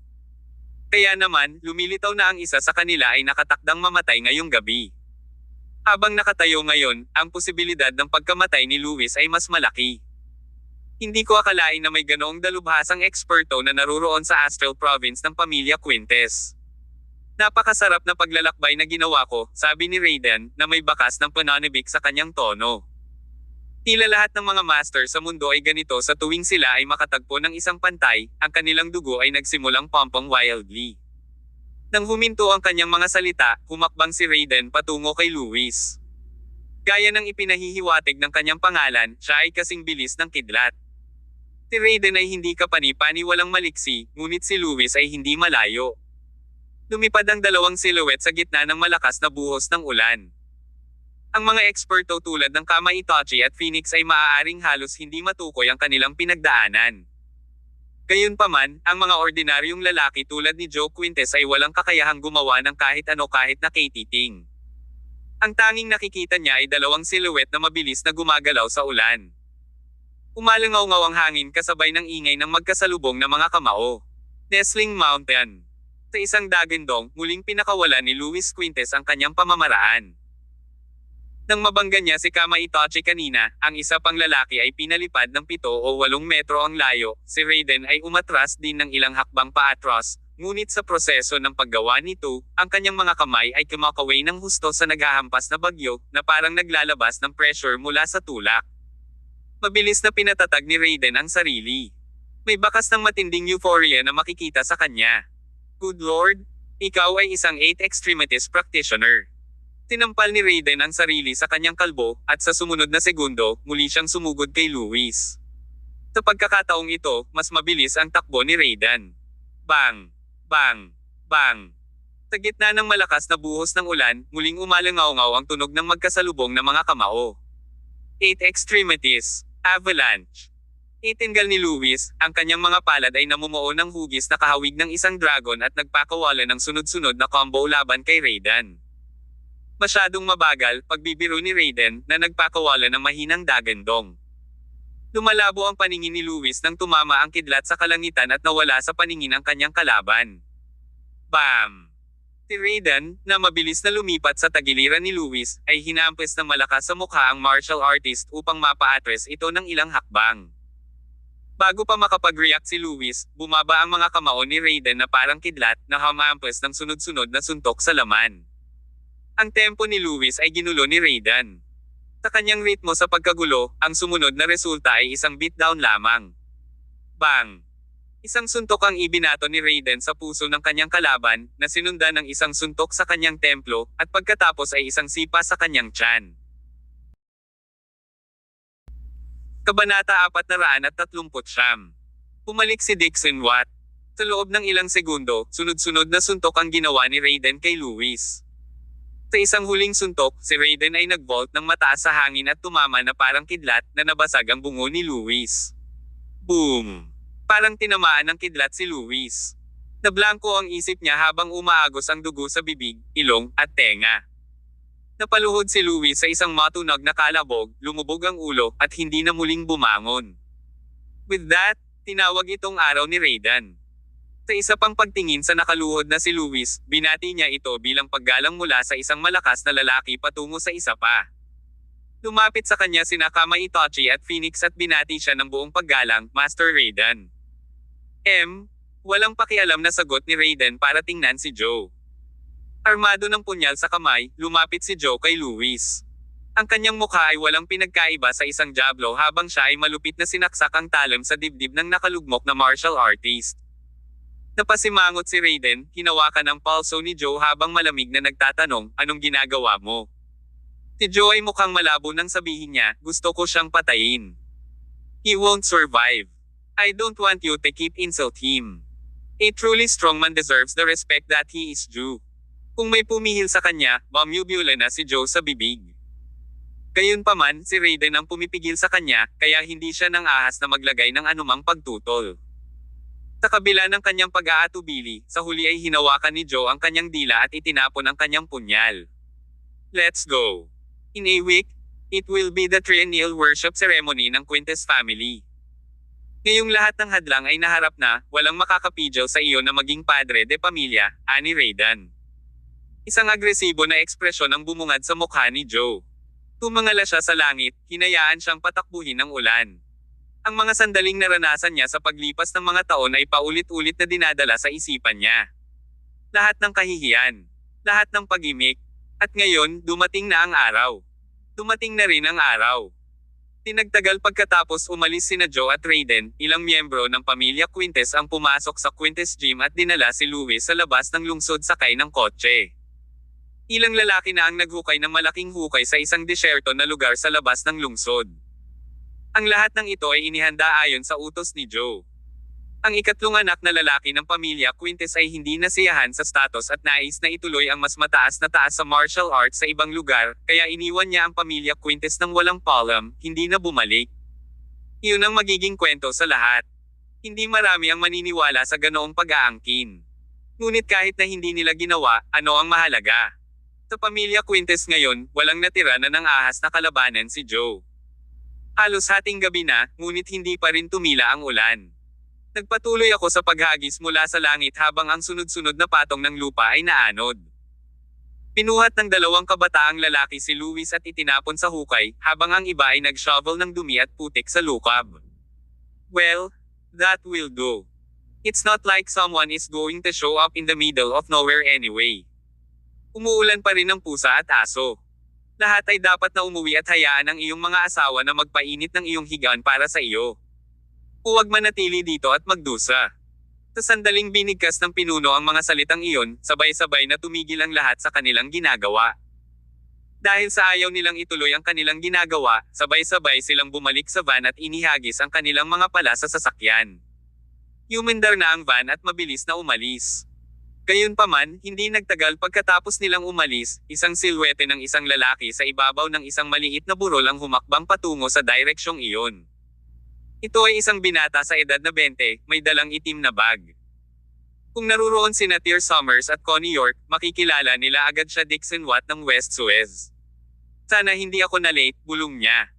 Kaya naman, lumilitaw na ang isa sa kanila ay nakatakdang mamatay ngayong gabi. Habang nakatayo ngayon, ang posibilidad ng pagkamatay ni Luis ay mas malaki. Hindi ko akalain na may ganoong dalubhasang eksperto na naruroon sa Astral Province ng pamilya Quintes. Napakasarap na paglalakbay na ginawa ko, sabi ni Raiden, na may bakas ng pananibik sa kanyang tono. Tila lahat ng mga master sa mundo ay ganito sa tuwing sila ay makatagpo ng isang pantay, ang kanilang dugo ay nagsimulang pumping wildly. Nang huminto ang kanyang mga salita, humakbang si Raiden patungo kay Luis. Gaya ng ipinahihiwatig ng kanyang pangalan, siya ay kasing bilis ng kidlat. Si Raiden ay hindi kapani-paniwalang maliksi, ngunit si Luis ay hindi malayo. Lumipad ang dalawang silhouette sa gitna ng malakas na buhos ng ulan. Ang mga eksperto tulad ng Kama Itachi at Phoenix ay maaaring halos hindi matukoy ang kanilang pinagdaanan. Gayunpaman, ang mga ordinaryong lalaki tulad ni Joe Quintes ay walang kakayahang gumawa ng kahit ano kahit na katiting. Ang tanging nakikita niya ay dalawang silhouette na mabilis na gumagalaw sa ulan. Umalangaw-ngaw ang hangin kasabay ng ingay ng magkasalubong na mga kamao. Nestling Mountain. Sa isang dagandong, muling pinakawala ni Luis Quintes ang kanyang pamamaraan. Nang mabangga niya si Kama Itachi kanina, ang isa pang lalaki ay pinalipad ng 7 o 8 metro ang layo. Si Raiden ay umatras din ng ilang hakbang paatras, ngunit sa proseso ng paggawa nito, ang kanyang mga kamay ay kumakaway ng husto sa naghahampas na bagyo, na parang naglalabas ng pressure mula sa tulak. Mabilis na pinatatag ni Raiden ang sarili. May bakas ng matinding euphoria na makikita sa kanya. Good Lord, ikaw ay isang 8 extremities practitioner. Tinampal ni Raiden ang sarili sa kanyang kalbo, at sa sumunod na segundo, muli siyang sumugod kay Luis. Sa pagkakataong ito, mas mabilis ang takbo ni Raiden. Bang! Bang! Bang! Sa gitna ng malakas na buhos ng ulan, muling umalangaw-ngaw ang tunog ng magkasalubong na mga kamao. 8 extremities. Avalanche. Itingal ni Luis, ang kanyang mga palad ay namumuo ng hugis na kahawig ng isang dragon at nagpakawala ng sunod-sunod na combo laban kay Raiden. Masyadong mabagal, pagbibiro ni Raiden, na nagpakawala ng mahinang dagandong. Lumalabo ang paningin ni Luis nang tumama ang kidlat sa kalangitan at nawala sa paningin ang kanyang kalaban. Bam! Si Raiden, na mabilis na lumipat sa tagiliran ni Luis, ay hinampes ng malakas sa mukha ang martial artist upang mapa-address ito ng ilang hakbang. Bago pa makapag-react si Luis, bumaba ang mga kamao ni Raiden na parang kidlat, na hamampes ng sunod-sunod na suntok sa laman. Ang tempo ni Luis ay ginulo ni Raiden. Sa kanyang ritmo sa pagkagulo, ang sumunod na resulta ay isang beatdown lamang. Bang! Isang suntok ang ibinato ni Raiden sa puso ng kanyang kalaban, na sinundan ng isang suntok sa kanyang templo, at pagkatapos ay isang sipa sa kanyang tiyan. Kabanata 439. Pumalik si Dixon Watt. Sa loob ng ilang segundo, sunod-sunod na suntok ang ginawa ni Raiden kay Luis. Sa isang huling suntok, si Raiden ay nag-vault ng mataas sa hangin at tumama na parang kidlat, na nabasag ang bungo ni Luis. Boom! Parang tinamaan ng kidlat si Luis. Nablangko ang isip niya habang umaagos ang dugo sa bibig, ilong, at tenga. Napaluhod si Luis sa isang matunog na kalabog, lumubog ang ulo, at hindi na muling bumangon. With that, tinawag itong araw ni Raiden. Sa isa pang pagtingin sa nakaluhod na si Luis, binati niya ito bilang paggalang mula sa isang malakas na lalaki patungo sa isa pa. Lumapit sa kanya sina Kama Itachi at Phoenix at binati siya ng buong paggalang, Master Raiden. Walang pakialam na sagot ni Raiden para tingnan si Joe. Armado ng punyal sa kamay, lumapit si Joe kay Luis. Ang kanyang mukha ay walang pinagkaiba sa isang diablo habang siya ay malupit na sinaksak ang talon sa dibdib ng nakalugmok na martial artist. Napasimangot si Raiden, hinawakan ang palso ni Joe habang malamig na nagtatanong, anong ginagawa mo? Si Joe ay mukhang malabo nang sabihin niya, gusto ko siyang patayin. He won't survive. I don't want you to keep insult him. A truly strong man deserves the respect that he is due. Kung may pumihil sa kanya, mamubula na si Joe sa bibig. Gayunpaman, si Raiden ang pumipigil sa kanya, kaya hindi siya nang ahas na maglagay ng anumang pagtutol. Sa kabila ng kanyang pag-aatubili, sa huli ay hinawakan ni Joe ang kanyang dila at itinapon ang kanyang punyal. Let's go. In a week, it will be the triennial worship ceremony ng Quintes family. Ngayong lahat ng hadlang ay naharap na, walang makakapidyaw sa iyo na maging padre de pamilya, ani Raiden. Isang agresibo na ekspresyon ang bumungad sa mukha ni Joe. Tumangala siya sa langit, hinayaan siyang patakbuhin ng ulan. Ang mga sandaling naranasan niya sa paglipas ng mga taon ay paulit-ulit na dinadala sa isipan niya. Lahat ng kahihiyan. Lahat ng pag-imik. At ngayon, dumating na ang araw. Dumating na rin ang araw. Tinagtagal pagkatapos umalis sina Joe at Raiden, ilang miyembro ng pamilya Quintes ang pumasok sa Quintes Gym at dinala si Luis sa labas ng lungsod sakay ng kotse. Ilang lalaki na ang naghukay ng malaking hukay sa isang disyerto na lugar sa labas ng lungsod. Ang lahat ng ito ay inihanda ayon sa utos ni Joe. Ang ikatlong anak na lalaki ng pamilya Quintes ay hindi nasiyahan sa status at nais na ituloy ang mas mataas na taas sa martial arts sa ibang lugar, kaya iniwan niya ang pamilya Quintes ng walang paalam, hindi na bumalik. Iyon ang magiging kwento sa lahat. Hindi marami ang maniniwala sa ganoong pag-aangkin. Ngunit kahit na hindi nila ginawa, ano ang mahalaga? Sa pamilya Quintes ngayon, walang natira na ng ahas na kalabanan si Joe. Halos hating gabi na, ngunit hindi pa rin tumila ang ulan. Nagpatuloy ako sa paghagis mula sa langit habang ang sunod-sunod na patong ng lupa ay naanod. Pinuhat ng dalawang kabataang lalaki si Luis at itinapon sa hukay, habang ang iba ay nag-shovel ng dumi at putik sa lukab. Well, that will do. It's not like someone is going to show up in the middle of nowhere anyway. Umuulan pa rin ng pusa at aso. Lahat ay dapat na umuwi at hayaan ang iyong mga asawa na magpainit ng iyong higaan para sa iyo. Huwag manatili dito at magdusa. Sa sandaling binigkas ng pinuno ang mga salitang iyon, sabay-sabay na tumigil ang lahat sa kanilang ginagawa. Dahil sa ayaw nilang ituloy ang kanilang ginagawa, sabay-sabay silang bumalik sa van at inihagis ang kanilang mga pala sa sasakyan. Umandar na ang van at mabilis na umalis. Gayunpaman, hindi nagtagal pagkatapos nilang umalis, isang silhwete ng isang lalaki sa ibabaw ng isang maliit na burol ang humakbang patungo sa direksyong iyon. Ito ay isang binata sa edad na 20, may dalang itim na bag. Kung naruroon sina Tyr Summers at Connie York, makikilala nila agad siya Dixon Watt ng West Suez. Sana hindi ako na-late, bulong niya.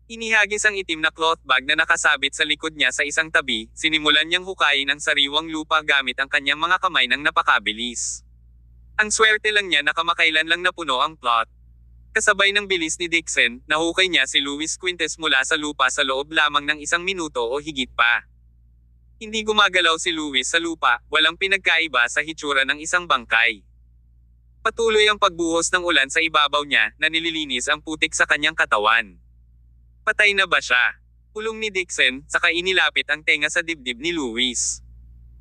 Inihagis ang itim na cloth bag na nakasabit sa likod niya sa isang tabi, sinimulan niyang hukayin ang sariwang lupa gamit ang kanyang mga kamay ng napakabilis. Ang swerte lang niya na kamakailan lang napuno ang plot. Kasabay ng bilis ni Dixon, nahukay niya si Luis Quintes mula sa lupa sa loob lamang ng 1 minuto o higit pa. Hindi gumagalaw si Luis sa lupa, walang pinagkaiba sa hitsura ng isang bangkay. Patuloy ang pagbuhos ng ulan sa ibabaw niya, na nililinis ang putik sa kanyang katawan. Patay na ba siya? Pulong ni Dixon, saka inilapit ang tenga sa dibdib ni Luis.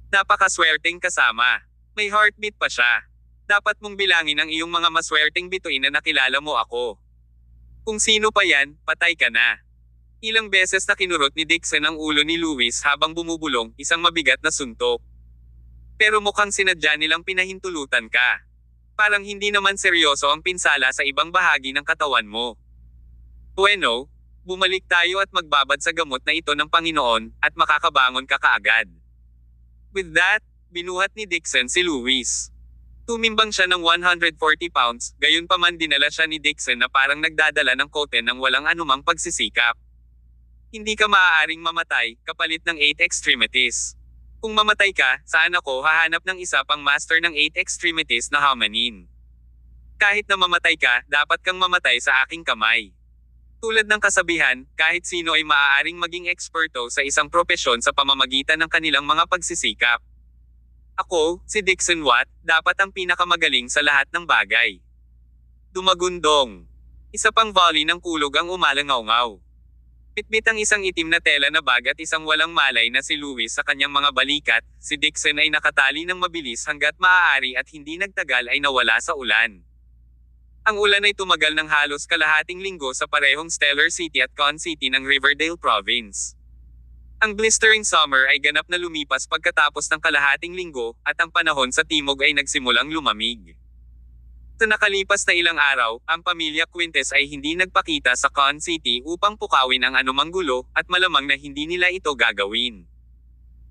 Napakaswerteng kasama. May heartbeat pa siya. Dapat mong bilangin ang iyong mga maswerteng bituin na nakilala mo ako. Kung sino pa yan, patay ka na. Ilang beses na kinurot ni Dixon ang ulo ni Luis habang bumubulong, isang mabigat na suntok. Pero mukhang sinadya nilang pinahintulutan ka. Parang hindi naman seryoso ang pinsala sa ibang bahagi ng katawan mo. Bueno, bumalik tayo at magbabad sa gamot na ito ng Panginoon, at makakabangon ka kaagad. With that, binuhat ni Dixon si Luis. Tumimbang siya ng 140 pounds, gayunpaman dinala siya ni Dixon na parang nagdadala ng kote ng walang anumang pagsisikap. Hindi ka maaaring mamatay, kapalit ng 8 extremities. Kung mamatay ka, saan ako hahanap ng isa pang master ng 8 extremities na hominin? Kahit na mamatay ka, dapat kang mamatay sa aking kamay. Tulad ng kasabihan, kahit sino ay maaaring maging eksperto sa isang propesyon sa pamamagitan ng kanilang mga pagsisikap. Ako, si Dixon Watt, dapat ang pinakamagaling sa lahat ng bagay. Dumagundong. Isa pang volley ng kulog ang umalangaw-ngaw. Pitbit ang isang itim na tela na bag at isang walang malay na si Luis sa kanyang mga balikat, si Dixon ay nakatali ng mabilis hanggat maaari at hindi nagtagal ay nawala sa ulan. Ang ulan ay tumagal ng halos kalahating linggo sa parehong Stellar City at Con City ng Riverdale Province. Ang blistering summer ay ganap na lumipas pagkatapos ng kalahating linggo, at ang panahon sa timog ay nagsimulang lumamig. Sa nakalipas na ilang araw, ang pamilya Quintes ay hindi nagpakita sa Con City upang pukawin ang anumang gulo, at malamang na hindi nila ito gagawin.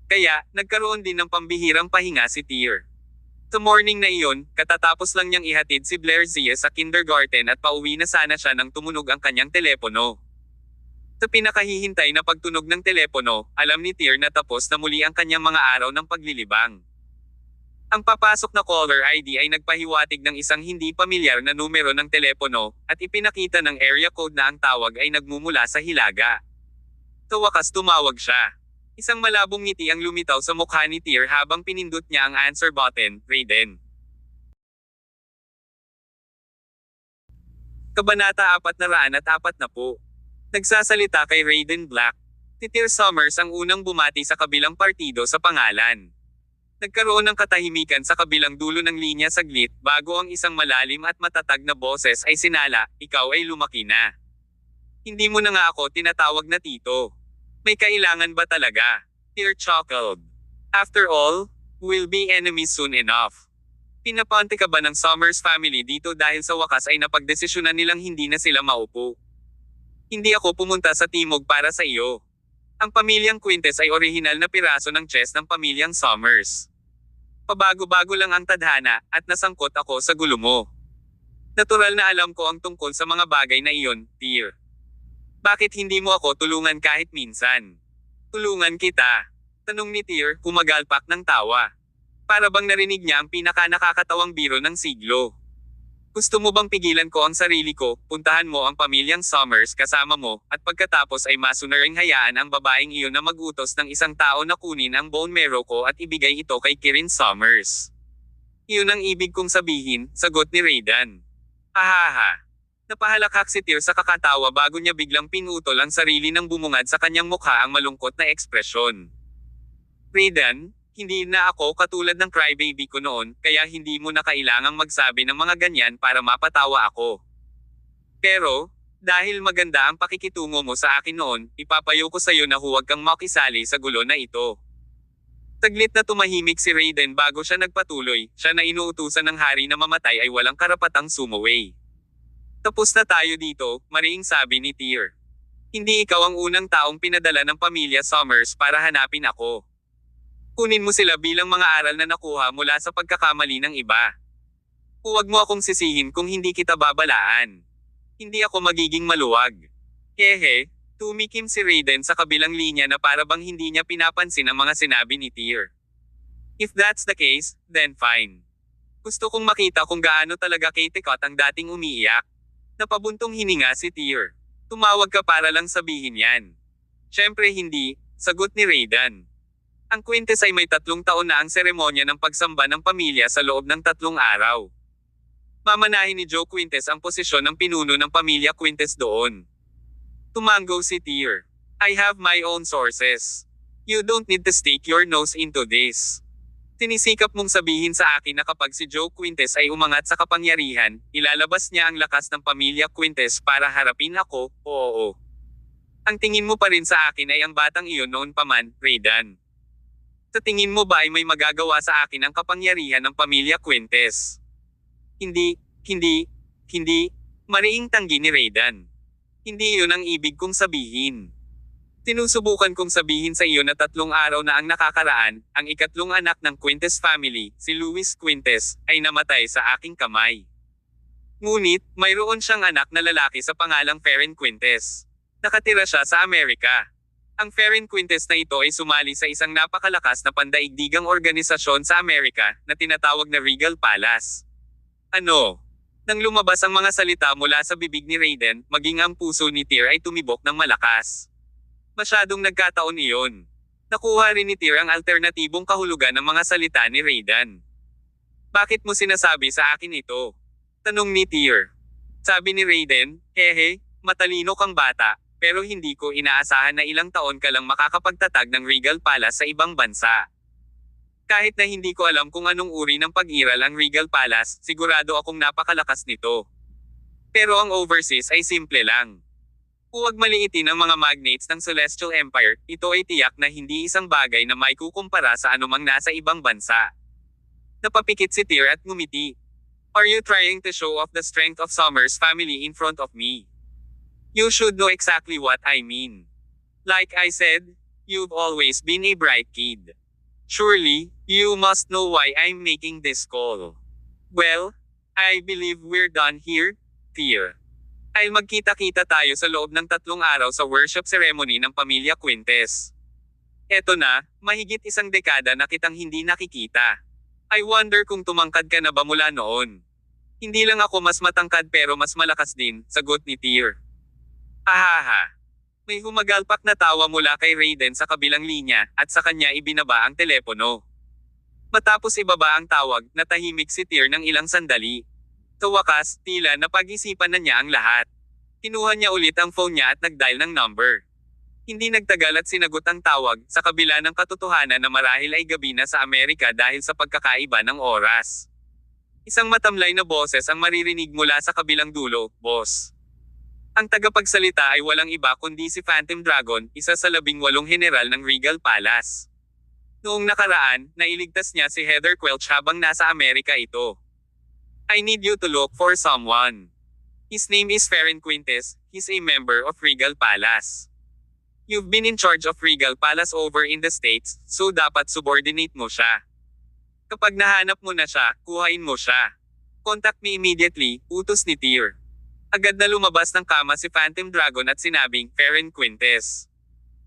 Kaya, nagkaroon din ng pambihirang pahinga si Tyr. Sa morning na iyon, katatapos lang niyang ihatid si Blair Zia sa kindergarten at pauwi na sana siya nang tumunog ang kanyang telepono. Sa pinakahihintay na pagtunog ng telepono, alam ni Tyr na tapos na muli ang kanyang mga araw ng paglilibang. Ang papasok na caller ID ay nagpahiwatig ng isang hindi pamilyar na numero ng telepono, at ipinakita ng area code na ang tawag ay nagmumula sa Hilaga. Sa wakas tumawag siya. Isang malabong ngiti ang lumitaw sa mukha ni Tyr habang pinindot niya ang answer button, Raiden. Kabanata 440. Nagsasalita kay Raiden Black. Si Tyr Summers ang unang bumati sa kabilang partido sa pangalan. Nagkaroon ng katahimikan sa kabilang dulo ng linya saglit bago ang isang malalim at matatag na boses ay sinala, "Ikaw ay lumaki na." Hindi mo na nga ako tinatawag na tito. May kailangan ba talaga? Tear chuckled. After all, we'll be enemies soon enough. Pinapante ka ba ng Summers family dito dahil sa wakas ay napagdesisyonan nilang hindi na sila maupo? Hindi ako pumunta sa timog para sa iyo. Ang pamilyang Quintes ay orihinal na piraso ng chess ng pamilyang Summers. Pabago-bago lang ang tadhana, at nasangkot ako sa gulo mo. Natural na alam ko ang tungkol sa mga bagay na iyon, Tear. Bakit hindi mo ako tulungan kahit minsan? Tulungan kita. Tanong ni Tear, kumagalpak ng tawa. Para bang narinig niya ang pinaka-nakakatawang biro ng siglo. Gusto mo bang pigilan ko ang sarili ko, puntahan mo ang pamilyang Summers kasama mo, at pagkatapos ay masunaring hayaan ang babaeng iyon na mag-utos ng isang tao na kunin ang bone marrow ko at ibigay ito kay Kirin Summers? Iyon ang ibig kong sabihin, sagot ni Raydan. Hahaha. Napahalakhak si Tear sa kakatawa bago niya biglang pinutol ang sarili ng bumungad sa kanyang mukha ang malungkot na ekspresyon. Raydan, hindi na ako katulad ng crybaby ko noon, kaya hindi mo na kailangang magsabi ng mga ganyan para mapatawa ako. Pero, dahil maganda ang pakikitungo mo sa akin noon, ipapayo ko sa iyo na huwag kang makisali sa gulo na ito. Taglit na tumahimik si Raydan bago siya nagpatuloy, siya na inuutusan ng hari na mamatay ay walang karapatang sumaway. Tapos na tayo dito, mariing sabi ni Tear. Hindi ikaw ang unang taong pinadala ng pamilya Summers para hanapin ako. Kunin mo sila bilang mga aral na nakuha mula sa pagkakamali ng iba. Huwag mo akong sisihin kung hindi kita babalaan. Hindi ako magiging maluwag. Hehe, tumikim si Raydan sa kabilang linya na para bang hindi niya pinapansin ang mga sinabi ni Tear. If that's the case, then fine. Gusto kong makita kung gaano talaga kay Tekot ang dating umiiyak. Napabuntong hininga si Tear. Tumawag ka para lang sabihin yan. Siyempre hindi, sagot ni Raydan. Ang Quintes ay may 3 taon na ang seremonya ng pagsamba ng pamilya sa loob ng 3 araw. Mamanahin ni Joe Quintes ang posisyon ng pinuno ng pamilya Quintes doon. Tumango si Tear. I have my own sources. You don't need to stick your nose into this. Tinisikap mong sabihin sa akin na kapag si Joe Quintes ay umangat sa kapangyarihan, ilalabas niya ang lakas ng pamilya Quintes para harapin ako, oo. Ang tingin mo pa rin sa akin ay ang batang iyon noon pa man, Raydan. Sa tingin mo ba ay may magagawa sa akin ang kapangyarihan ng pamilya Quintes? Hindi, mariing tanggi ni Raydan. Hindi iyon ang ibig kong sabihin. Tinusubukan kong sabihin sa iyo na 3 araw na ang nakakaraan, ang ikatlong anak ng Quintes family, si Luis Quintes, ay namatay sa aking kamay. Ngunit, mayroon siyang anak na lalaki sa pangalang Ferren Quintes. Nakatira siya sa Amerika. Ang Ferren Quintes na ito ay sumali sa isang napakalakas na pandaigdigang organisasyon sa Amerika, na tinatawag na Regal Palace. Ano? Nang lumabas ang mga salita mula sa bibig ni Raydan, maging ang puso ni Tear ay tumibok ng malakas. Masyadong nagkataon iyon. Nakuha rin ni Tear ang alternatibong kahulugan ng mga salita ni Raydan. Bakit mo sinasabi sa akin ito? Tanong ni Tear. Sabi ni Raydan, hehe, matalino kang bata. Pero hindi ko inaasahan na ilang taon ka lang makakapagtatag ng Regal Palace sa ibang bansa. Kahit na hindi ko alam kung anong uri ng pag-iral ang Regal Palace, sigurado akong napakalakas nito. Pero ang overseas ay simple lang. Huwag maliitin ang mga magnates ng Celestial Empire, ito ay tiyak na hindi isang bagay na may kukumpara sa anumang nasa ibang bansa. Napapikit si Tear at ngumiti. Are you trying to show off the strength of Summers family in front of me? You should know exactly what I mean. Like I said, you've always been a bright kid. Surely, you must know why I'm making this call. Well, I believe we're done here, Tear. Ay magkita-kita tayo sa loob ng 3 araw sa worship ceremony ng pamilya Quintes. Eto na, mahigit 1 dekada na kitang hindi nakikita. I wonder kung tumangkad ka na ba mula noon. Hindi lang ako mas matangkad pero mas malakas din, sagot ni Tear. Ahaha. May humagalpak na tawa mula kay Raydan sa kabilang linya, at sa kanya ibinaba ang telepono. Matapos ibaba ang tawag, natahimik si Tear ng ilang sandali. Sa wakas, tila napag-isipan na niya ang lahat. Kinuha niya ulit ang phone niya at nag-dial ng number. Hindi nagtagal at sinagot ang tawag, sa kabila ng katotohanan na marahil ay gabi na sa Amerika dahil sa pagkakaiba ng oras. Isang matamlay na boses ang maririnig mula sa kabilang dulo, "Boss." Ang tagapagsalita ay walang iba kundi si Phantom Dragon, isa sa 18 general ng Regal Palace. Noong nakaraan, nailigtas niya si Heather Quelch habang nasa Amerika ito. I need you to look for someone. His name is Ferren Quintes, he's a member of Regal Palace. You've been in charge of Regal Palace over in the States, so dapat subordinate mo siya. Kapag nahanap mo na siya, kuhain mo siya. Contact me immediately, utos ni Tyr. Agad na lumabas ng kama si Phantom Dragon at sinabing, Ferren Quintes.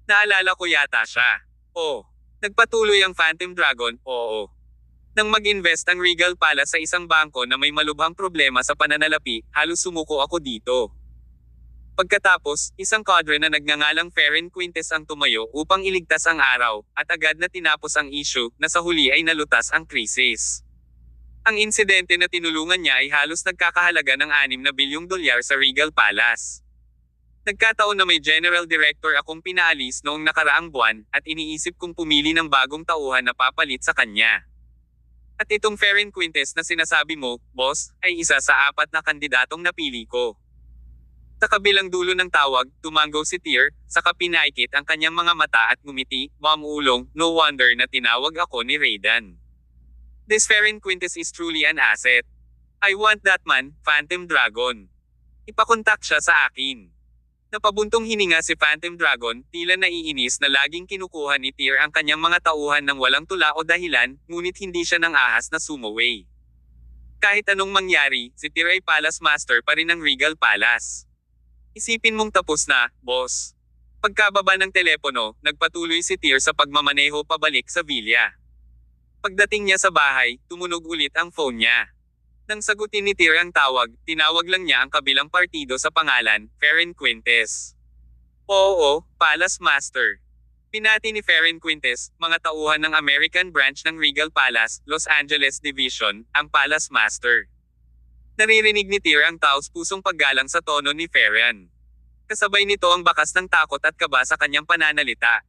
Naalala ko yata siya. Oh. Nagpatuloy ang Phantom Dragon, oo. Nang mag-invest ang Regal Palace sa isang bangko na may malubhang problema sa pananalapi, halos sumuko ako dito. Pagkatapos, isang kadre na nagngangalang Ferren Quintes ang tumayo upang iligtas ang araw, at agad na tinapos ang issue, na sa huli ay nalutas ang krisis. Ang insidente na tinulungan niya ay halos nagkakahalaga ng $6 na bilyong sa Regal Palace. Nagkataon na may general director akong pinaalis noong nakaraang buwan, at iniisip kong pumili ng bagong tauhan na papalit sa kanya. At itong Ferren Quintes na sinasabi mo, boss, ay isa sa 4 na kandidatong napili ko. Sa kabilang dulo ng tawag, tumanggaw si Tyr, saka pinaikit ang kanyang mga mata at ngumiti, mamulong, no wonder na tinawag ako ni Raydan. This Ferren Quintes is truly an asset. I want that man, Phantom Dragon. Ipakontak siya sa akin. Napabuntong hininga si Phantom Dragon, tila naiinis na laging kinukuha ni Tyr ang kanyang mga tauhan ng walang tula o dahilan, ngunit hindi siya nang ahas na sumaway. Kahit anong mangyari, si Tyr ay Palace Master pa rin ng Regal Palace. Isipin mong tapos na, boss. Pagkababa ng telepono, nagpatuloy si Tyr sa pagmamaneho pabalik sa villa. Pagdating niya sa bahay, tumunog ulit ang phone niya. Nang sagutin ni Tyr ang tawag, tinawag lang niya ang kabilang partido sa pangalan, Ferren Quintes. Oo, Palace Master. Pinati ni Ferren Quintes, mga tauhan ng American branch ng Regal Palace, Los Angeles Division, ang Palace Master. Naririnig ni Tyr ang taos-pusong paggalang sa tono ni Ferren. Kasabay nito ang bakas ng takot at kaba sa kanyang pananalita.